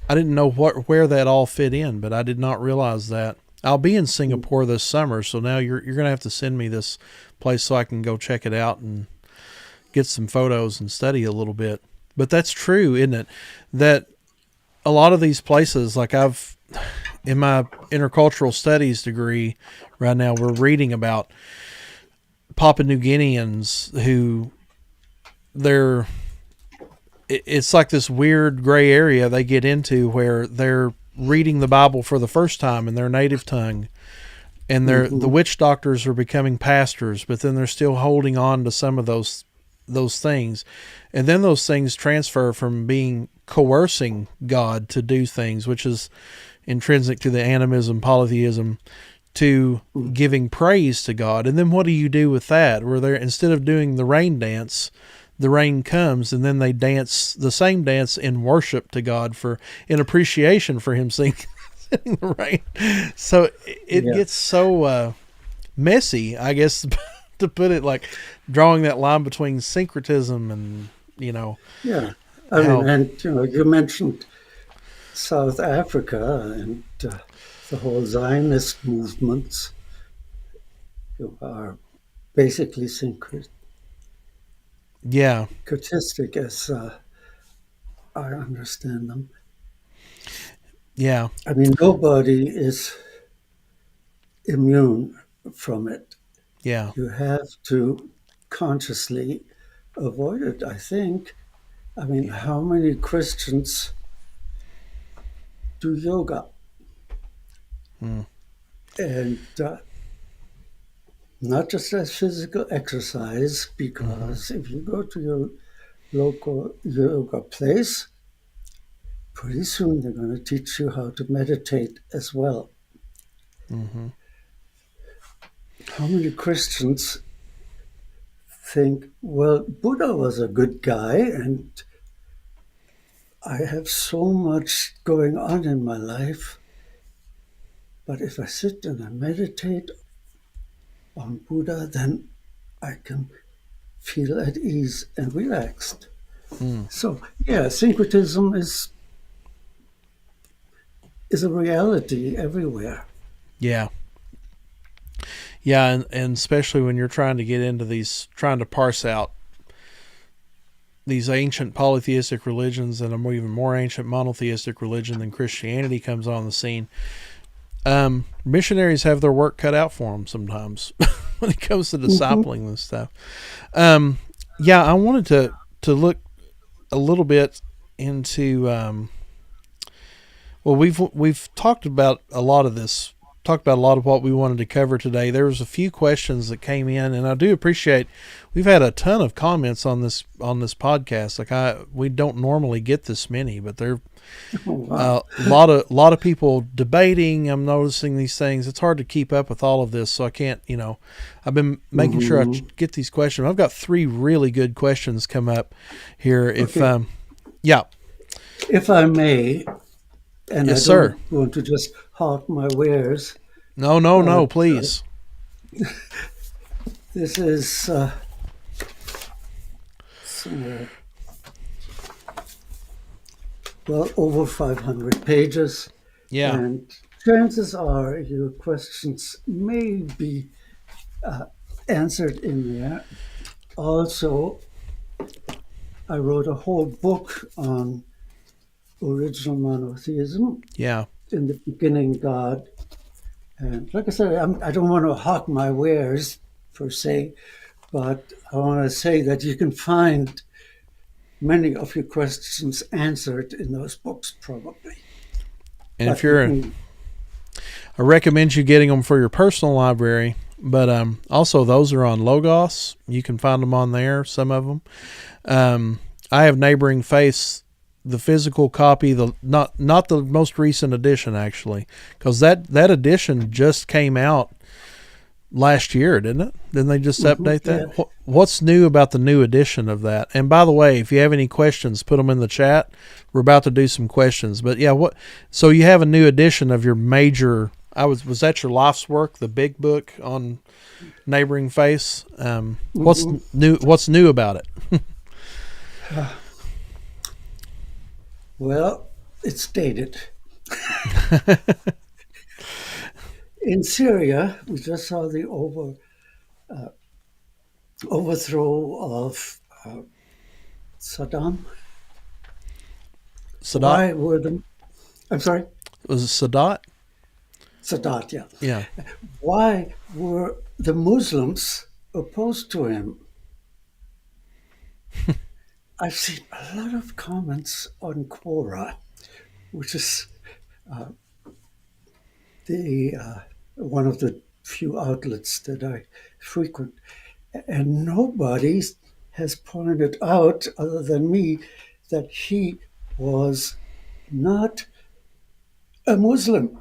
I didn't know where that all fit in, but I did not realize that. I'll be in Singapore this summer, so now you're gonna have to send me this place so I can go check it out and get some photos and study a little bit. But that's true, isn't it? That a lot of these places, like I've in my intercultural studies degree right now, we're reading about Papua New Guineans who it's like this weird gray area they get into where they're reading the Bible for the first time in their native tongue, and the witch doctors are becoming pastors, but then they're still holding on to some of those things, and then those things transfer from being coercing God to do things, which is intrinsic to the animism, polytheism, to giving praise to God. And then what do you do with that? Where they're, instead of doing the rain dance, the rain comes, and then they dance the same dance in worship to God in appreciation for Him sending the rain. So it gets so messy, I guess, to put it, like drawing that line between syncretism and Yeah, I mean, and you mentioned South Africa and the whole Zionist movements are basically syncretistic, as I understand them. Yeah. I mean, nobody is immune from it. Yeah. You have to consciously avoid it, I think. I mean, how many Christians do yoga? And not just as physical exercise, because if you go to your local yoga place, pretty soon they're going to teach you how to meditate as well. how many Christians think, well, Buddha was a good guy, and I have so much going on in my life, but if I sit and I meditate on Buddha, then I can feel at ease and relaxed. Mm. So, yeah, syncretism is a reality everywhere. Yeah. Yeah, and especially when you're trying to get into these, trying to parse out these ancient polytheistic religions and a even more ancient monotheistic religion than Christianity comes on the scene. Missionaries have their work cut out for them sometimes when it comes to discipling this stuff. Yeah, I wanted to look a little bit into. Well, we've talked about a lot of this. Talked about a lot of what we wanted to cover today. There was a few questions that came in, and I do appreciate. We've had a ton of comments on this podcast. We don't normally get this many, but there Wow. a lot of people debating. I'm noticing these things. It's hard to keep up with all of this, so I can't. I've been making sure I get these questions. I've got 3 really good questions come up here. If Okay. yeah, If I may, and I yes, sir. don't want to just hawk my wares, No, but please. this is somewhere, well, over 500 pages, Yeah, and chances are your questions may be answered in there. Also, I wrote a whole book on original monotheism. yeah. In the beginning, God. And like I said, I don't want to hawk my wares per se, but I want to say that you can find many of your questions answered in those books, probably. And if But you you're, can, I recommend you getting them for your personal library. But also those are on Logos. You can find them on there. Some of them. I have Neighboring Faiths, the physical copy, the not the most recent edition actually, because that edition just came out last year, didn't it? Didn't they just update that? yeah, What's new about the new edition of that? And by the way, if you have any questions, put them in the chat. We're about to do some questions, but yeah, what? So you have a new edition of your major. Was that your life's work, the big book on Neighboring Faiths? What's hmm new? What's new about it? well, it's dated. In Syria, we just saw the overthrow of Saddam. Sadat? Why were the, I'm sorry, Was it Sadat? Sadat, yeah. Yeah. Why were the Muslims opposed to him? I've seen a lot of comments on Quora, which is the one of the few outlets that I frequent, and nobody has pointed out, other than me, that he was not a Muslim.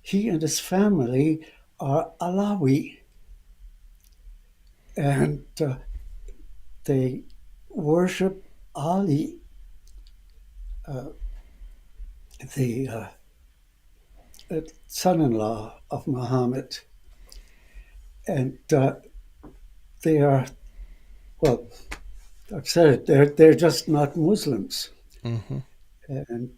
He and his family are Alawi, and they worship Ali, the son-in-law of Muhammad, and they are, well, I've said it, they're just not Muslims, Mm-hmm. and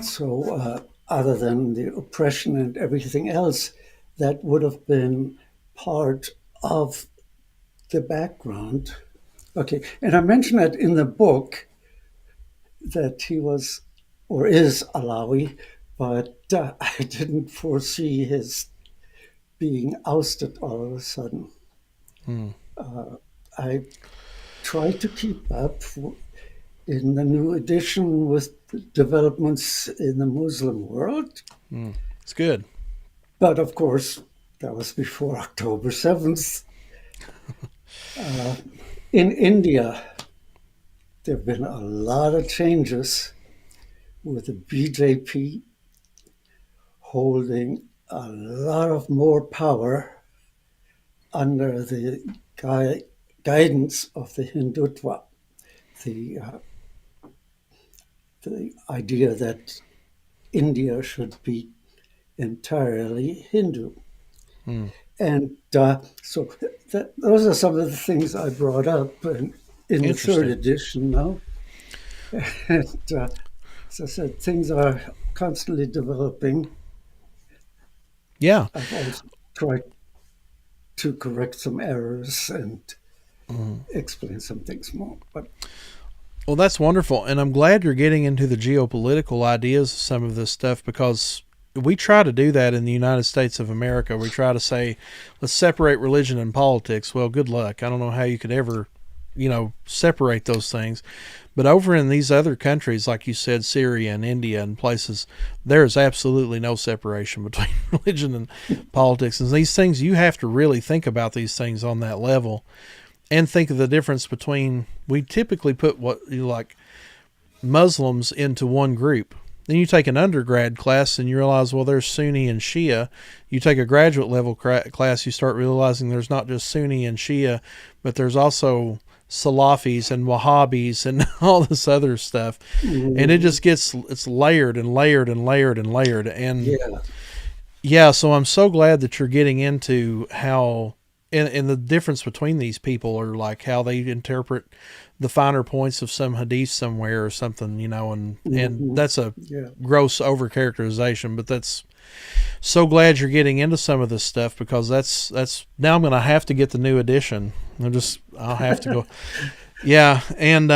so other than the oppression and everything else, that would have been part of the background. Okay, and I mentioned that in the book that he was or is Alawi, but I didn't foresee his being ousted all of a sudden. Mm. I try to keep up in the new edition with developments in the Muslim world, Mm. It's good. but of course, that was before October 7th. Uh, in India, there have been a lot of changes with the BJP holding a lot of more power under the guidance of the Hindutva, the, uh, the idea that India should be entirely Hindu. Hmm. And so those are some of the things I brought up in the third Interesting. edition now. And as I said, things are constantly developing. Yeah. I've also tried to correct some errors and Mhm. explain some things more. But Well, that's wonderful. And I'm glad you're getting into the geopolitical ideas of some of this stuff because we try to do that in the United States of America. We try to say, let's separate religion and politics. Well, good luck. I don't know how you could ever, separate those things. But over in these other countries, like you said, Syria and India and places, there is absolutely no separation between religion and politics. And these things, you have to really think about these things on that level and think of the difference between, we typically put what you like Muslims into one group. Then you take an undergrad class and you realize, well, there's Sunni and Shia. You take a graduate level class, you start realizing there's not just Sunni and Shia, but there's also Salafis and Wahhabis and all this other stuff. And it just it's layered and layered and layered and layered. And yeah, so I'm so glad that you're getting into how, and the difference between these people are like how they interpret the finer points of some hadith somewhere or something, and that's a gross overcharacterization, but that's so glad you're getting into some of this stuff because that's now I'm going to have to get the new edition. I'll have to go. Yeah. And,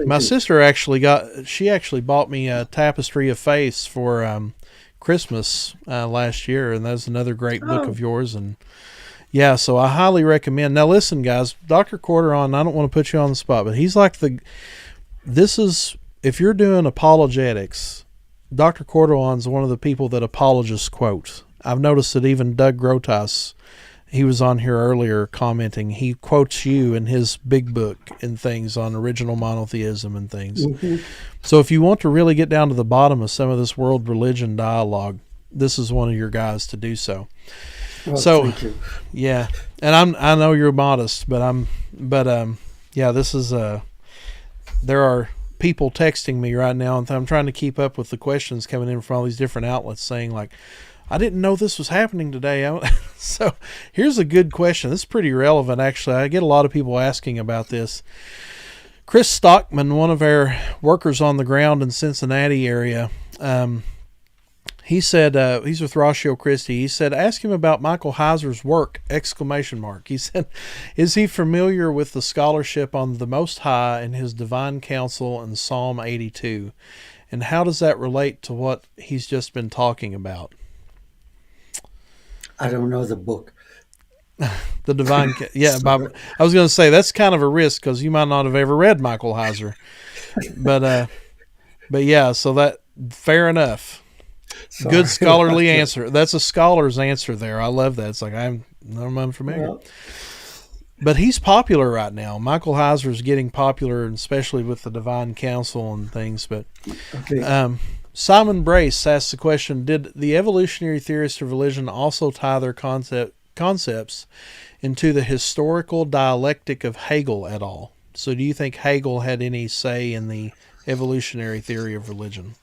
my sister actually bought me a Tapestry of Faith for, Christmas, last year. And that's another great book of yours. And, yeah, so I highly recommend. Now, listen, guys, Dr. Corduan, I don't want to put you on the spot, but he's like if you're doing apologetics, Dr. Corduan's one of the people that apologists quote. I've noticed that even Doug Grotas, he was on here earlier commenting, he quotes you in his big book and things on original monotheism and things. So if you want to really get down to the bottom of some of this world religion dialogue, this is one of your guys to do so. well, So, thank you. yeah, and I know you're modest, but yeah, this is there are people texting me right now, and I'm trying to keep up with the questions coming in from all these different outlets saying like, I didn't know this was happening today. So here's a good question. This is pretty relevant, actually. I get a lot of people asking about this. Chris Stockman, one of our workers on the ground in Cincinnati area, he said, he's with Ratio Christi. He said, ask him about Michael Heiser's work, ! He said, is he familiar with the scholarship on the Most High and his divine counsel in Psalm 82? And how does that relate to what he's just been talking about? I don't know the book. The divine, yeah. I was going to say that's kind of a risk because you might not have ever read Michael Heiser, but yeah. So that fair enough. Sorry. Good scholarly answer. That's a scholar's answer there. I love that. It's like I'm unfamiliar. Well, But he's popular right now. Michael Heiser is getting popular, especially with the Divine Council and things. But okay. Simon Brace asks the question, did the evolutionary theorists of religion also tie their concepts into the historical dialectic of Hegel at all? So do you think Hegel had any say in the evolutionary theory of religion?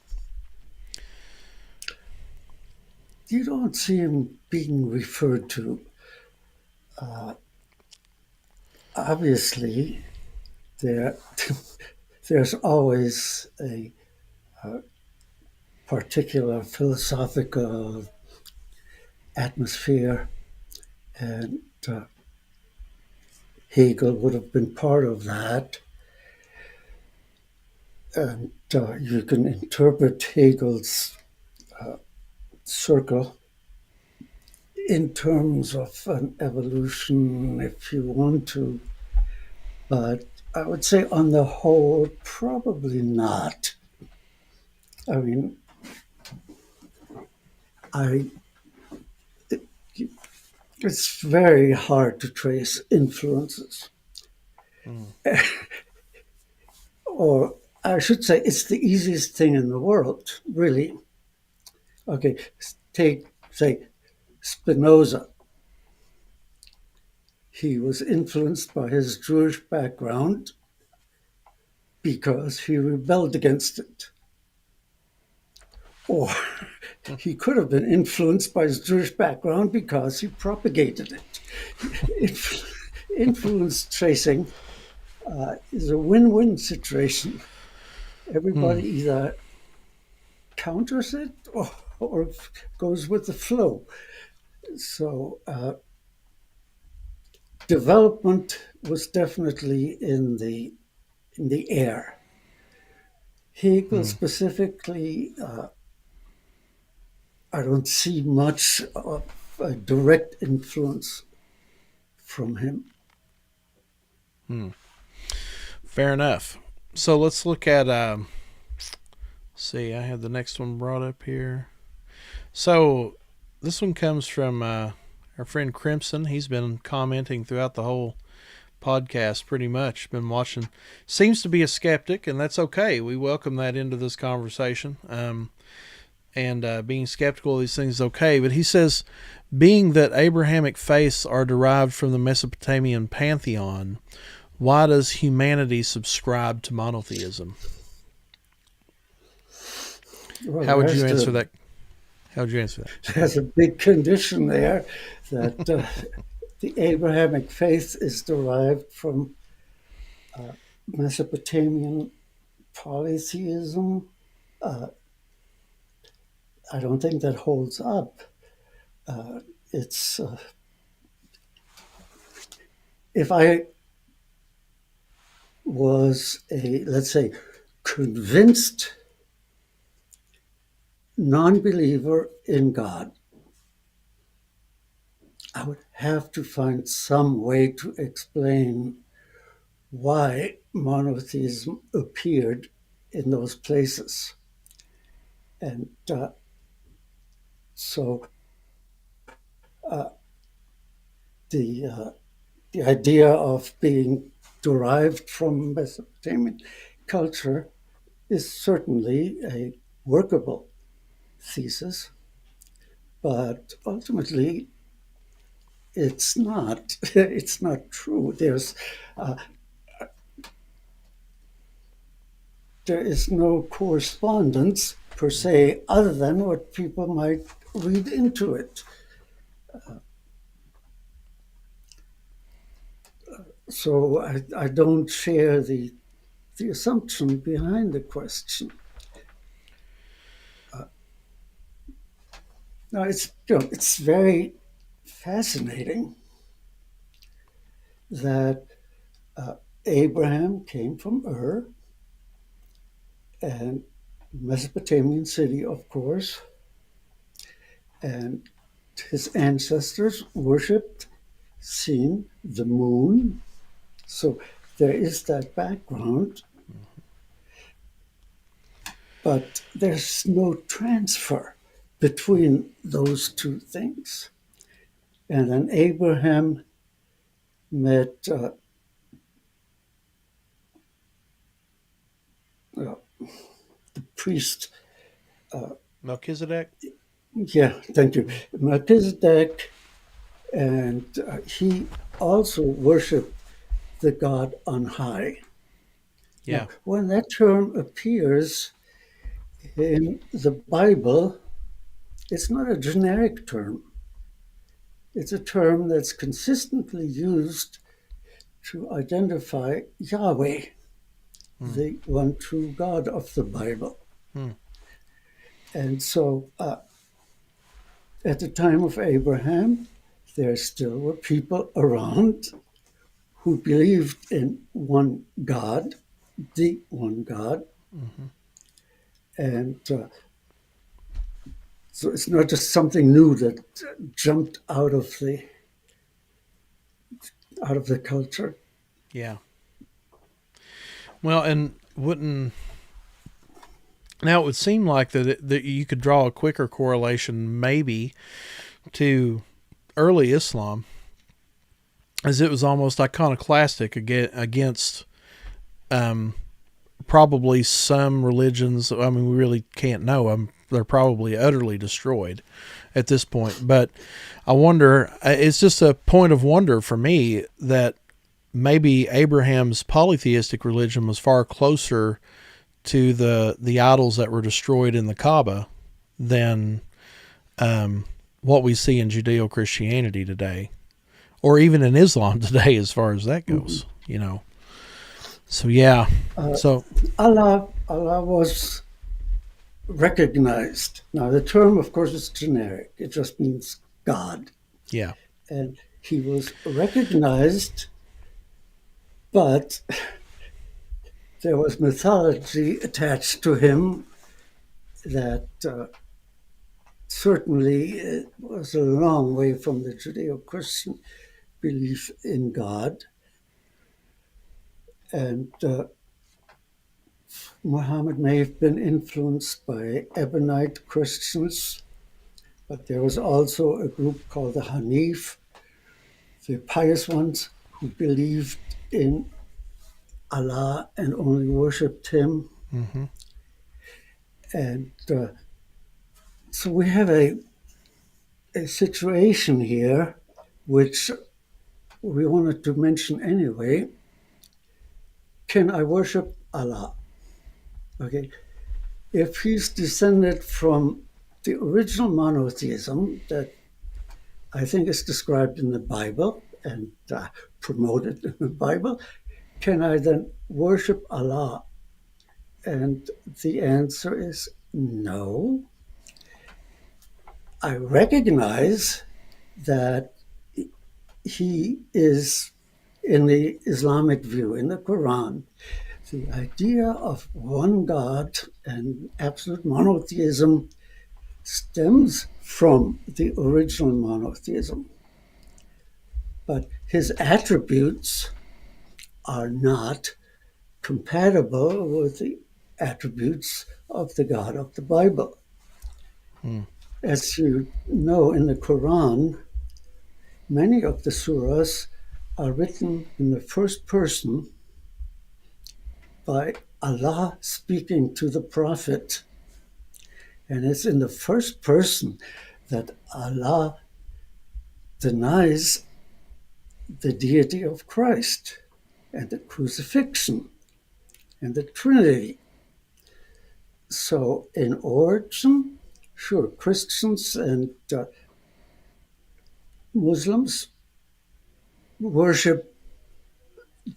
You don't see him being referred to. Obviously, there, there's always a particular philosophical atmosphere, and Hegel would have been part of that. And you can interpret Hegel's circle in terms of an evolution if you want to, but I would say on the whole, probably not. I mean, I it's very hard to trace influences. Or I should say, it's the easiest thing in the world, really. Okay, take, say, Spinoza. He was influenced by his Jewish background because he rebelled against it. Or he could have been influenced by his Jewish background because he propagated it. Influence tracing is a win-win situation. Everybody either counters it or goes with the flow. So development was definitely in the air. Hegel specifically, I don't see much of a direct influence from him. Fair enough. So let's look at, see, I have the next one brought up here. So this one comes from our friend Crimson. He's been commenting throughout the whole podcast pretty much. Been watching. Seems to be a skeptic, and that's okay. We welcome that into this conversation. And being skeptical of these things is okay. But he says, being that Abrahamic faiths are derived from the Mesopotamian pantheon, why does humanity subscribe to monotheism? Well, How would you answer that? How would you answer that? There's a big condition there that the Abrahamic faith is derived from Mesopotamian polytheism. I don't think that holds up. It's if I was a, let's say, convinced non-believer in God, I would have to find some way to explain why monotheism appeared in those places. And so the idea of being derived from Mesopotamian culture is certainly a workable thesis, but ultimately it's not. It's not true. There is no correspondence per se, other than what people might read into it. So I don't share the assumption behind the question. Now it's very fascinating that Abraham came from Ur, and Mesopotamian city, of course, and his ancestors worshipped, seen the moon. So there is that background, but there's no transfer between those two things. And then Abraham met the priest. Melchizedek? Yeah, thank you. Melchizedek, and he also worshipped the God on high. Yeah. Now, when that term appears in the Bible, it's not a generic term. It's a term that's consistently used to identify Yahweh, the one true God of the Bible. And so at the time of Abraham, there still were people around who believed in one God, the one God. And so it's not just something new that jumped out of the culture. Yeah. Well, and now it would seem like that you could draw a quicker correlation maybe to early Islam, as it was almost iconoclastic against probably some religions. I mean, we really can't know. they're probably utterly destroyed at this point. But I wonder, it's just a point of wonder for me that maybe Abraham's polytheistic religion was far closer to the idols that were destroyed in the Kaaba than what we see in Judeo-Christianity today, or even in Islam today, as far as that goes. You know. So yeah. So Allah was recognized. Now the term, of course, is generic. It just means God. yeah. And he was recognized, but there was mythology attached to him that certainly it was a long way from the Judeo-Christian belief in God. And Muhammad may have been influenced by Ebonite Christians, but there was also a group called the Hanif, the pious ones who believed in Allah and only worshipped him. Mm-hmm. And so we have a situation here which we wanted to mention anyway. Can I worship Allah? Okay. If he's descended from the original monotheism that I think is described in the Bible and promoted in the Bible, can I then worship Allah? And the answer is no. I recognize that he is, in the Islamic view, in the Quran, the idea of one God and absolute monotheism stems from the original monotheism. But his attributes are not compatible with the attributes of the God of the Bible. As you know, in the Quran, many of the surahs are written in the first person by Allah speaking to the Prophet. And it's in the first person that Allah denies the deity of Christ and the crucifixion and the Trinity. So in origin, sure, Christians and Muslims worship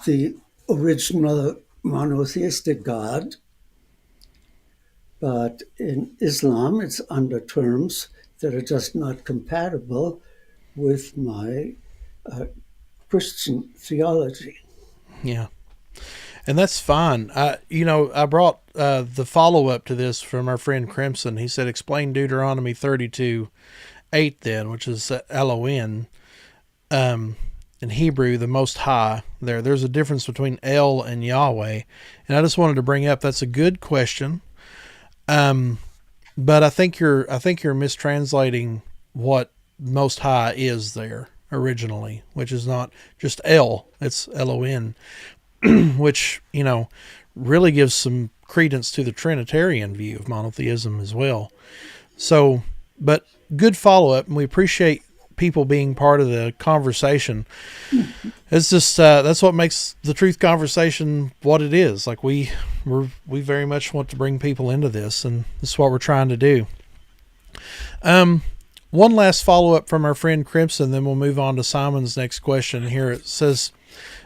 the original monotheistic God, but in Islam, it's under terms that are just not compatible with my Christian theology. Yeah. And that's fine. I brought the follow-up to this from our friend Crimson. He said, explain Deuteronomy 32:8 then, which is Elohim. In Hebrew, the Most High. There's a difference between El and Yahweh. And I just wanted to bring up, that's a good question. But I think you're mistranslating what Most High is there originally, which is not just El, it's Elohim, which, really gives some credence to the Trinitarian view of monotheism as well. So, but good follow-up, and we appreciate people being part of the conversation. It's just that's what makes the truth conversation what it is. Like we very much want to bring people into this, and this is what we're trying to do. One last follow-up from our friend Crimson, then we'll move on to Simon's next question. Here it says,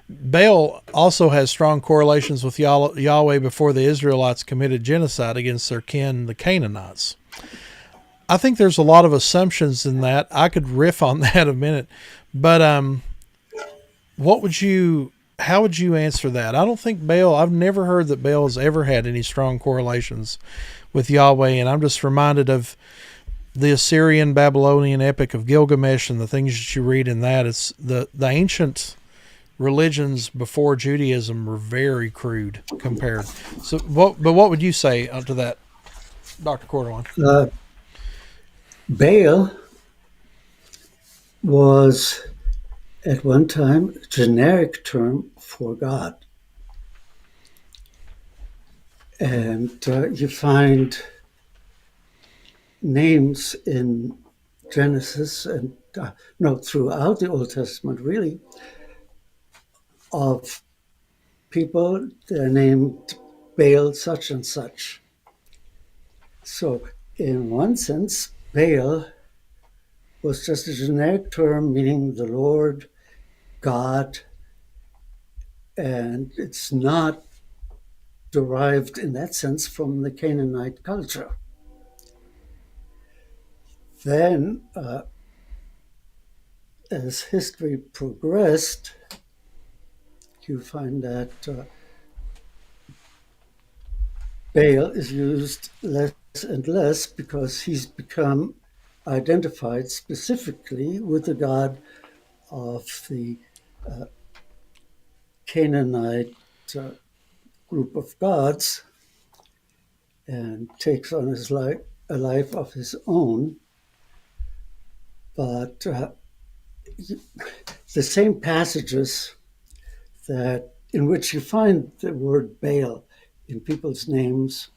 Baal also has strong correlations with Yahweh before the Israelites committed genocide against their kin, the Canaanites. I think there's a lot of assumptions in that. I could riff on that a minute, but how would you answer that? I don't think Baal, I've never heard that Baal has ever had any strong correlations with Yahweh, and I'm just reminded of the Assyrian Babylonian epic of Gilgamesh and the things that you read in that. It's the ancient religions before Judaism were very crude compared. So, what would you say to that, Dr. Corduan? Baal was at one time a generic term for God. And you find names in Genesis and no, throughout the Old Testament, really, of people. They're named Baal such and such. So, in one sense, Baal was just a generic term meaning the Lord, God, and it's not derived in that sense from the Canaanite culture. Then, as history progressed, you find that Baal is used less and less because he's become identified specifically with the god of the Canaanite group of gods and takes on his a life of his own. But the same passages that in which you find the word Baal in people's names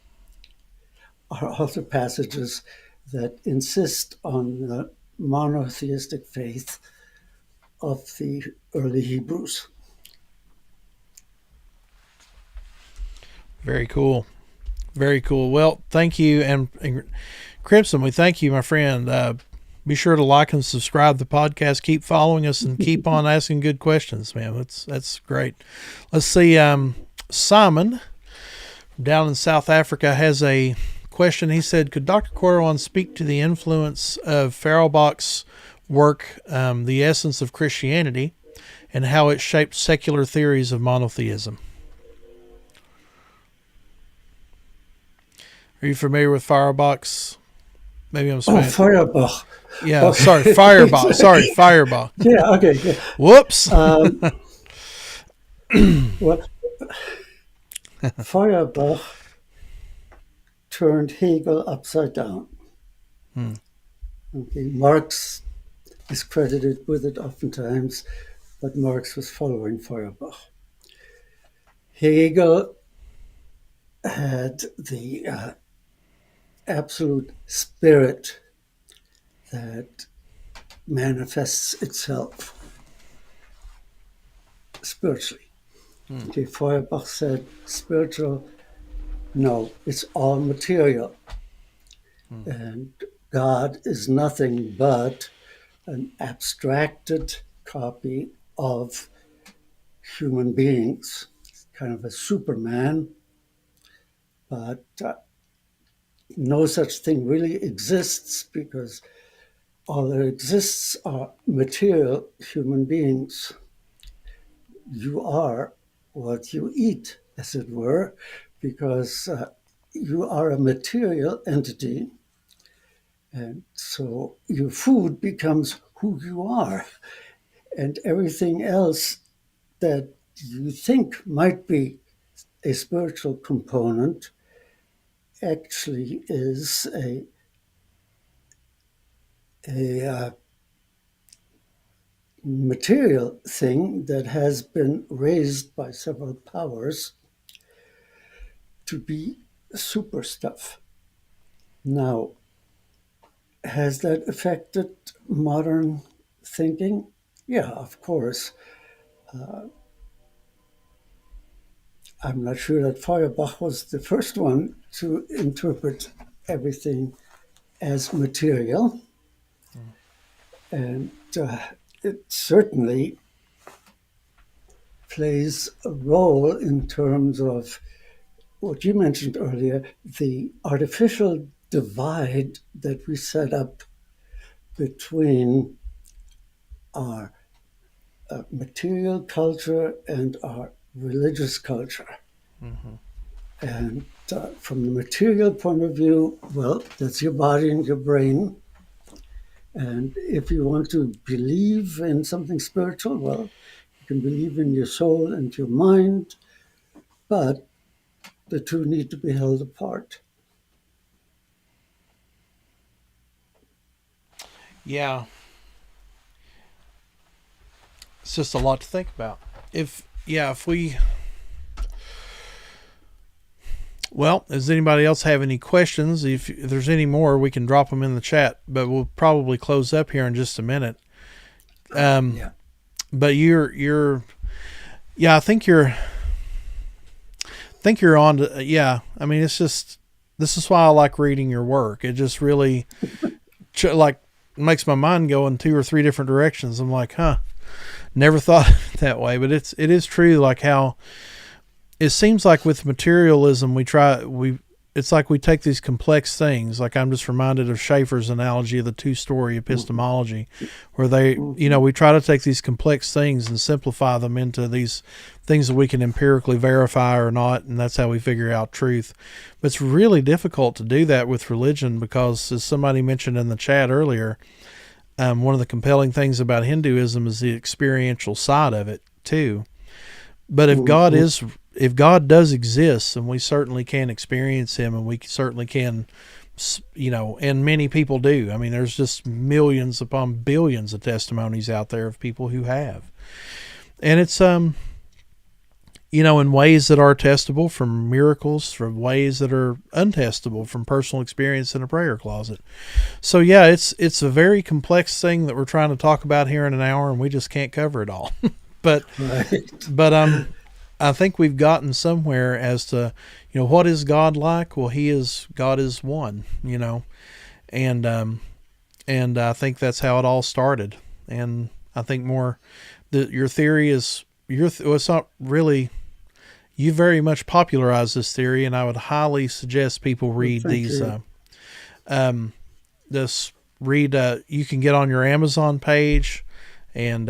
are also passages that insist on the monotheistic faith of the early Hebrews. Very cool. Very cool. Well, thank you. And Crimson, we thank you, my friend. Be sure to like and subscribe to the podcast. Keep following us and keep on asking good questions, man. That's great. Let's see. Simon down in South Africa has a question. He said, could Dr. Corduan speak to the influence of Feuerbach's work, The Essence of Christianity, and how it shaped secular theories of monotheism? Are you familiar with Feuerbach's? Maybe I'm saying. Oh, Feuerbach. Yeah, okay. Sorry, Feuerbach. Sorry, Feuerbach. Yeah, okay. Yeah. Whoops. Well, Feuerbach turned Hegel upside down. Okay, Marx is credited with it oftentimes, but Marx was following Feuerbach. Hegel had the absolute spirit that manifests itself spiritually. Okay, Feuerbach said spiritual, no, it's all material. And God is nothing but an abstracted copy of human beings, kind of a Superman, but no such thing really exists because all that exists are material human beings. You are what you eat, as it were, because you are a material entity. And so your food becomes who you are. And everything else that you think might be a spiritual component actually is a material thing that has been raised by several powers to be super stuff. Now, has that affected modern thinking? Yeah, of course. I'm not sure that Feuerbach was the first one to interpret everything as material. And it certainly plays a role in terms of what you mentioned earlier, the artificial divide that we set up between our material culture and our religious culture. And from the material point of view, well, that's your body and your brain. And if you want to believe in something spiritual, well, you can believe in your soul and your mind, but the two need to be held apart. Yeah. It's just a lot to think about. If we Well, does anybody else have any questions? If there's any more, we can drop them in the chat, but we'll probably close up here in just a minute. Yeah. But I think you're on to, yeah. I mean, it's just, this is why I like reading your work. It just really like makes my mind go in 2 or 3 different directions. I'm like, never thought of it that way, but it is true. Like how it seems like with materialism, it's like we take these complex things. Like I'm just reminded of Schaeffer's analogy of the 2-story epistemology, where we try to take these complex things and simplify them into these things that we can empirically verify or not, and that's how we figure out truth. But it's really difficult to do that with religion because, as somebody mentioned in the chat earlier, one of the compelling things about Hinduism is the experiential side of it too. But if God does exist, and we certainly can experience him, and we certainly can, and many people do. I mean, there's just millions upon billions of testimonies out there of people who have. And it's, in ways that are testable from miracles, from ways that are untestable from personal experience in a prayer closet. So yeah, it's a very complex thing that we're trying to talk about here in an hour, and we just can't cover it all. But I think we've gotten somewhere as to, what is God like? Well, God is one, and I think that's how it all started. And I think your theory is it's not really, you very much popularized this theory, and I would highly suggest people read these. You can get on your Amazon page and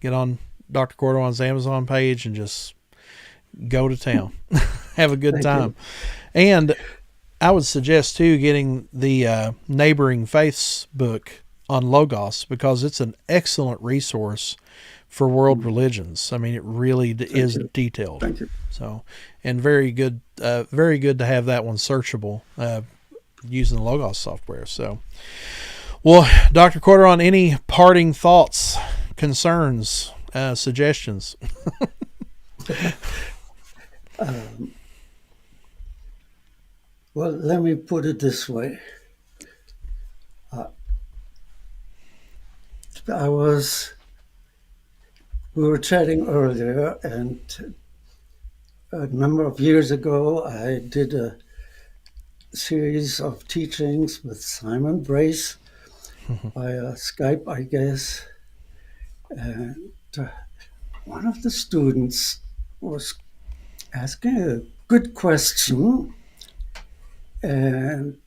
get on Dr. Corduan's Amazon page and just go to town. Have a good time. And I would suggest too getting the Neighboring Faiths book on Logos, because it's an excellent resource for world religions. I mean, it really is detailed. Thank you. So, and very good to have that one searchable using the Logos software. So, well, Dr. Corduan, any parting thoughts, concerns, suggestions? Well, let me put it this way. We were chatting earlier, and a number of years ago, I did a series of teachings with Simon Brace via Skype, I guess. And one of the students was asking a good question, and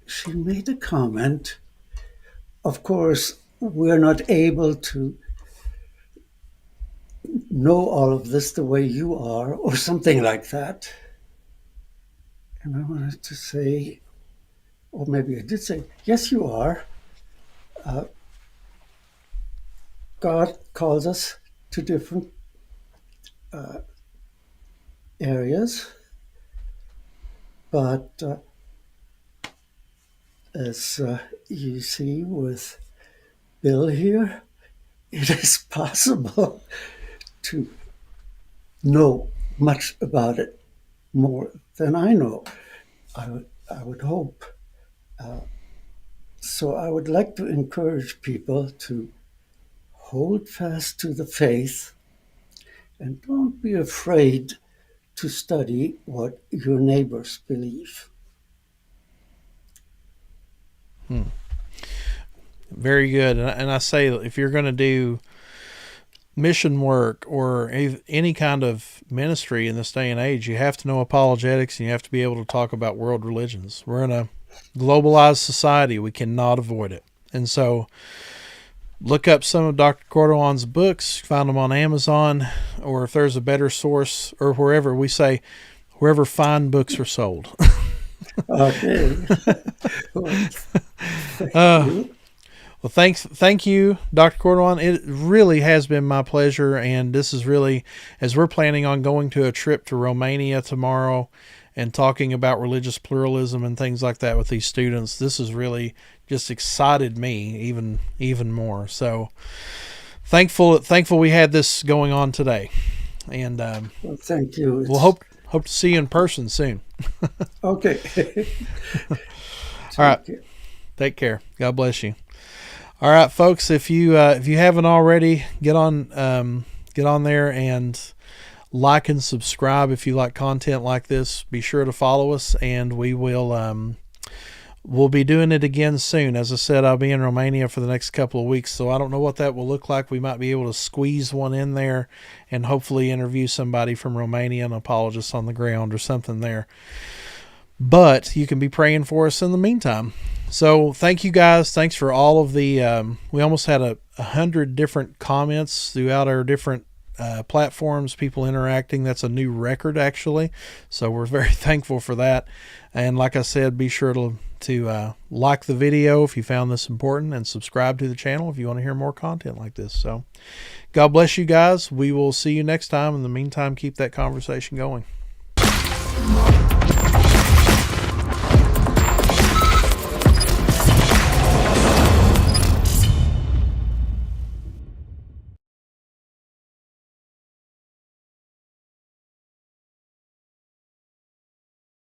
she made a comment. Of course, we're not able to know all of this the way you are, or something like that. And I wanted to say, or maybe I did say, yes, you are. God calls us to different areas, but as you see with Bill here, it is possible to know much about it, more than I know. I would hope. So I would like to encourage people to hold fast to the faith and don't be afraid to study what your neighbors believe. Very good. And I say, if you're going to do mission work or any kind of ministry in this day and age, you have to know apologetics, and you have to be able to talk about world religions. We're in a globalized society. We cannot avoid it. And so look up some of Dr. Corduan's books, find them on Amazon, or if there's a better source, or wherever fine books are sold. Okay. Well, thank you, Dr. Corduan. It really has been my pleasure, and this is really, as we're planning on going to a trip to Romania tomorrow and talking about religious pluralism and things like that with these students, this has really just excited me even more. So thankful we had this going on today, and well, thank you. We'll hope to see you in person soon. Okay. All right. Take care. Take care. God bless you. All right, folks. If you haven't already, get on there and like and subscribe if you like content like this. Be sure to follow us, and we'll be doing it again soon. As I said, I'll be in Romania for the next couple of weeks, so I don't know what that will look like. We might be able to squeeze one in there and hopefully interview somebody from Romania, an apologist on the ground or something there. But you can be praying for us in the meantime. So thank you guys. Thanks for all of the, we almost had 100 different comments throughout our different platforms, people interacting. That's a new record, actually. So we're very thankful for that. And like I said, be sure to like the video if you found this important, and subscribe to the channel if you want to hear more content like this. So God bless you guys. We will see you next time. In the meantime, keep that conversation going.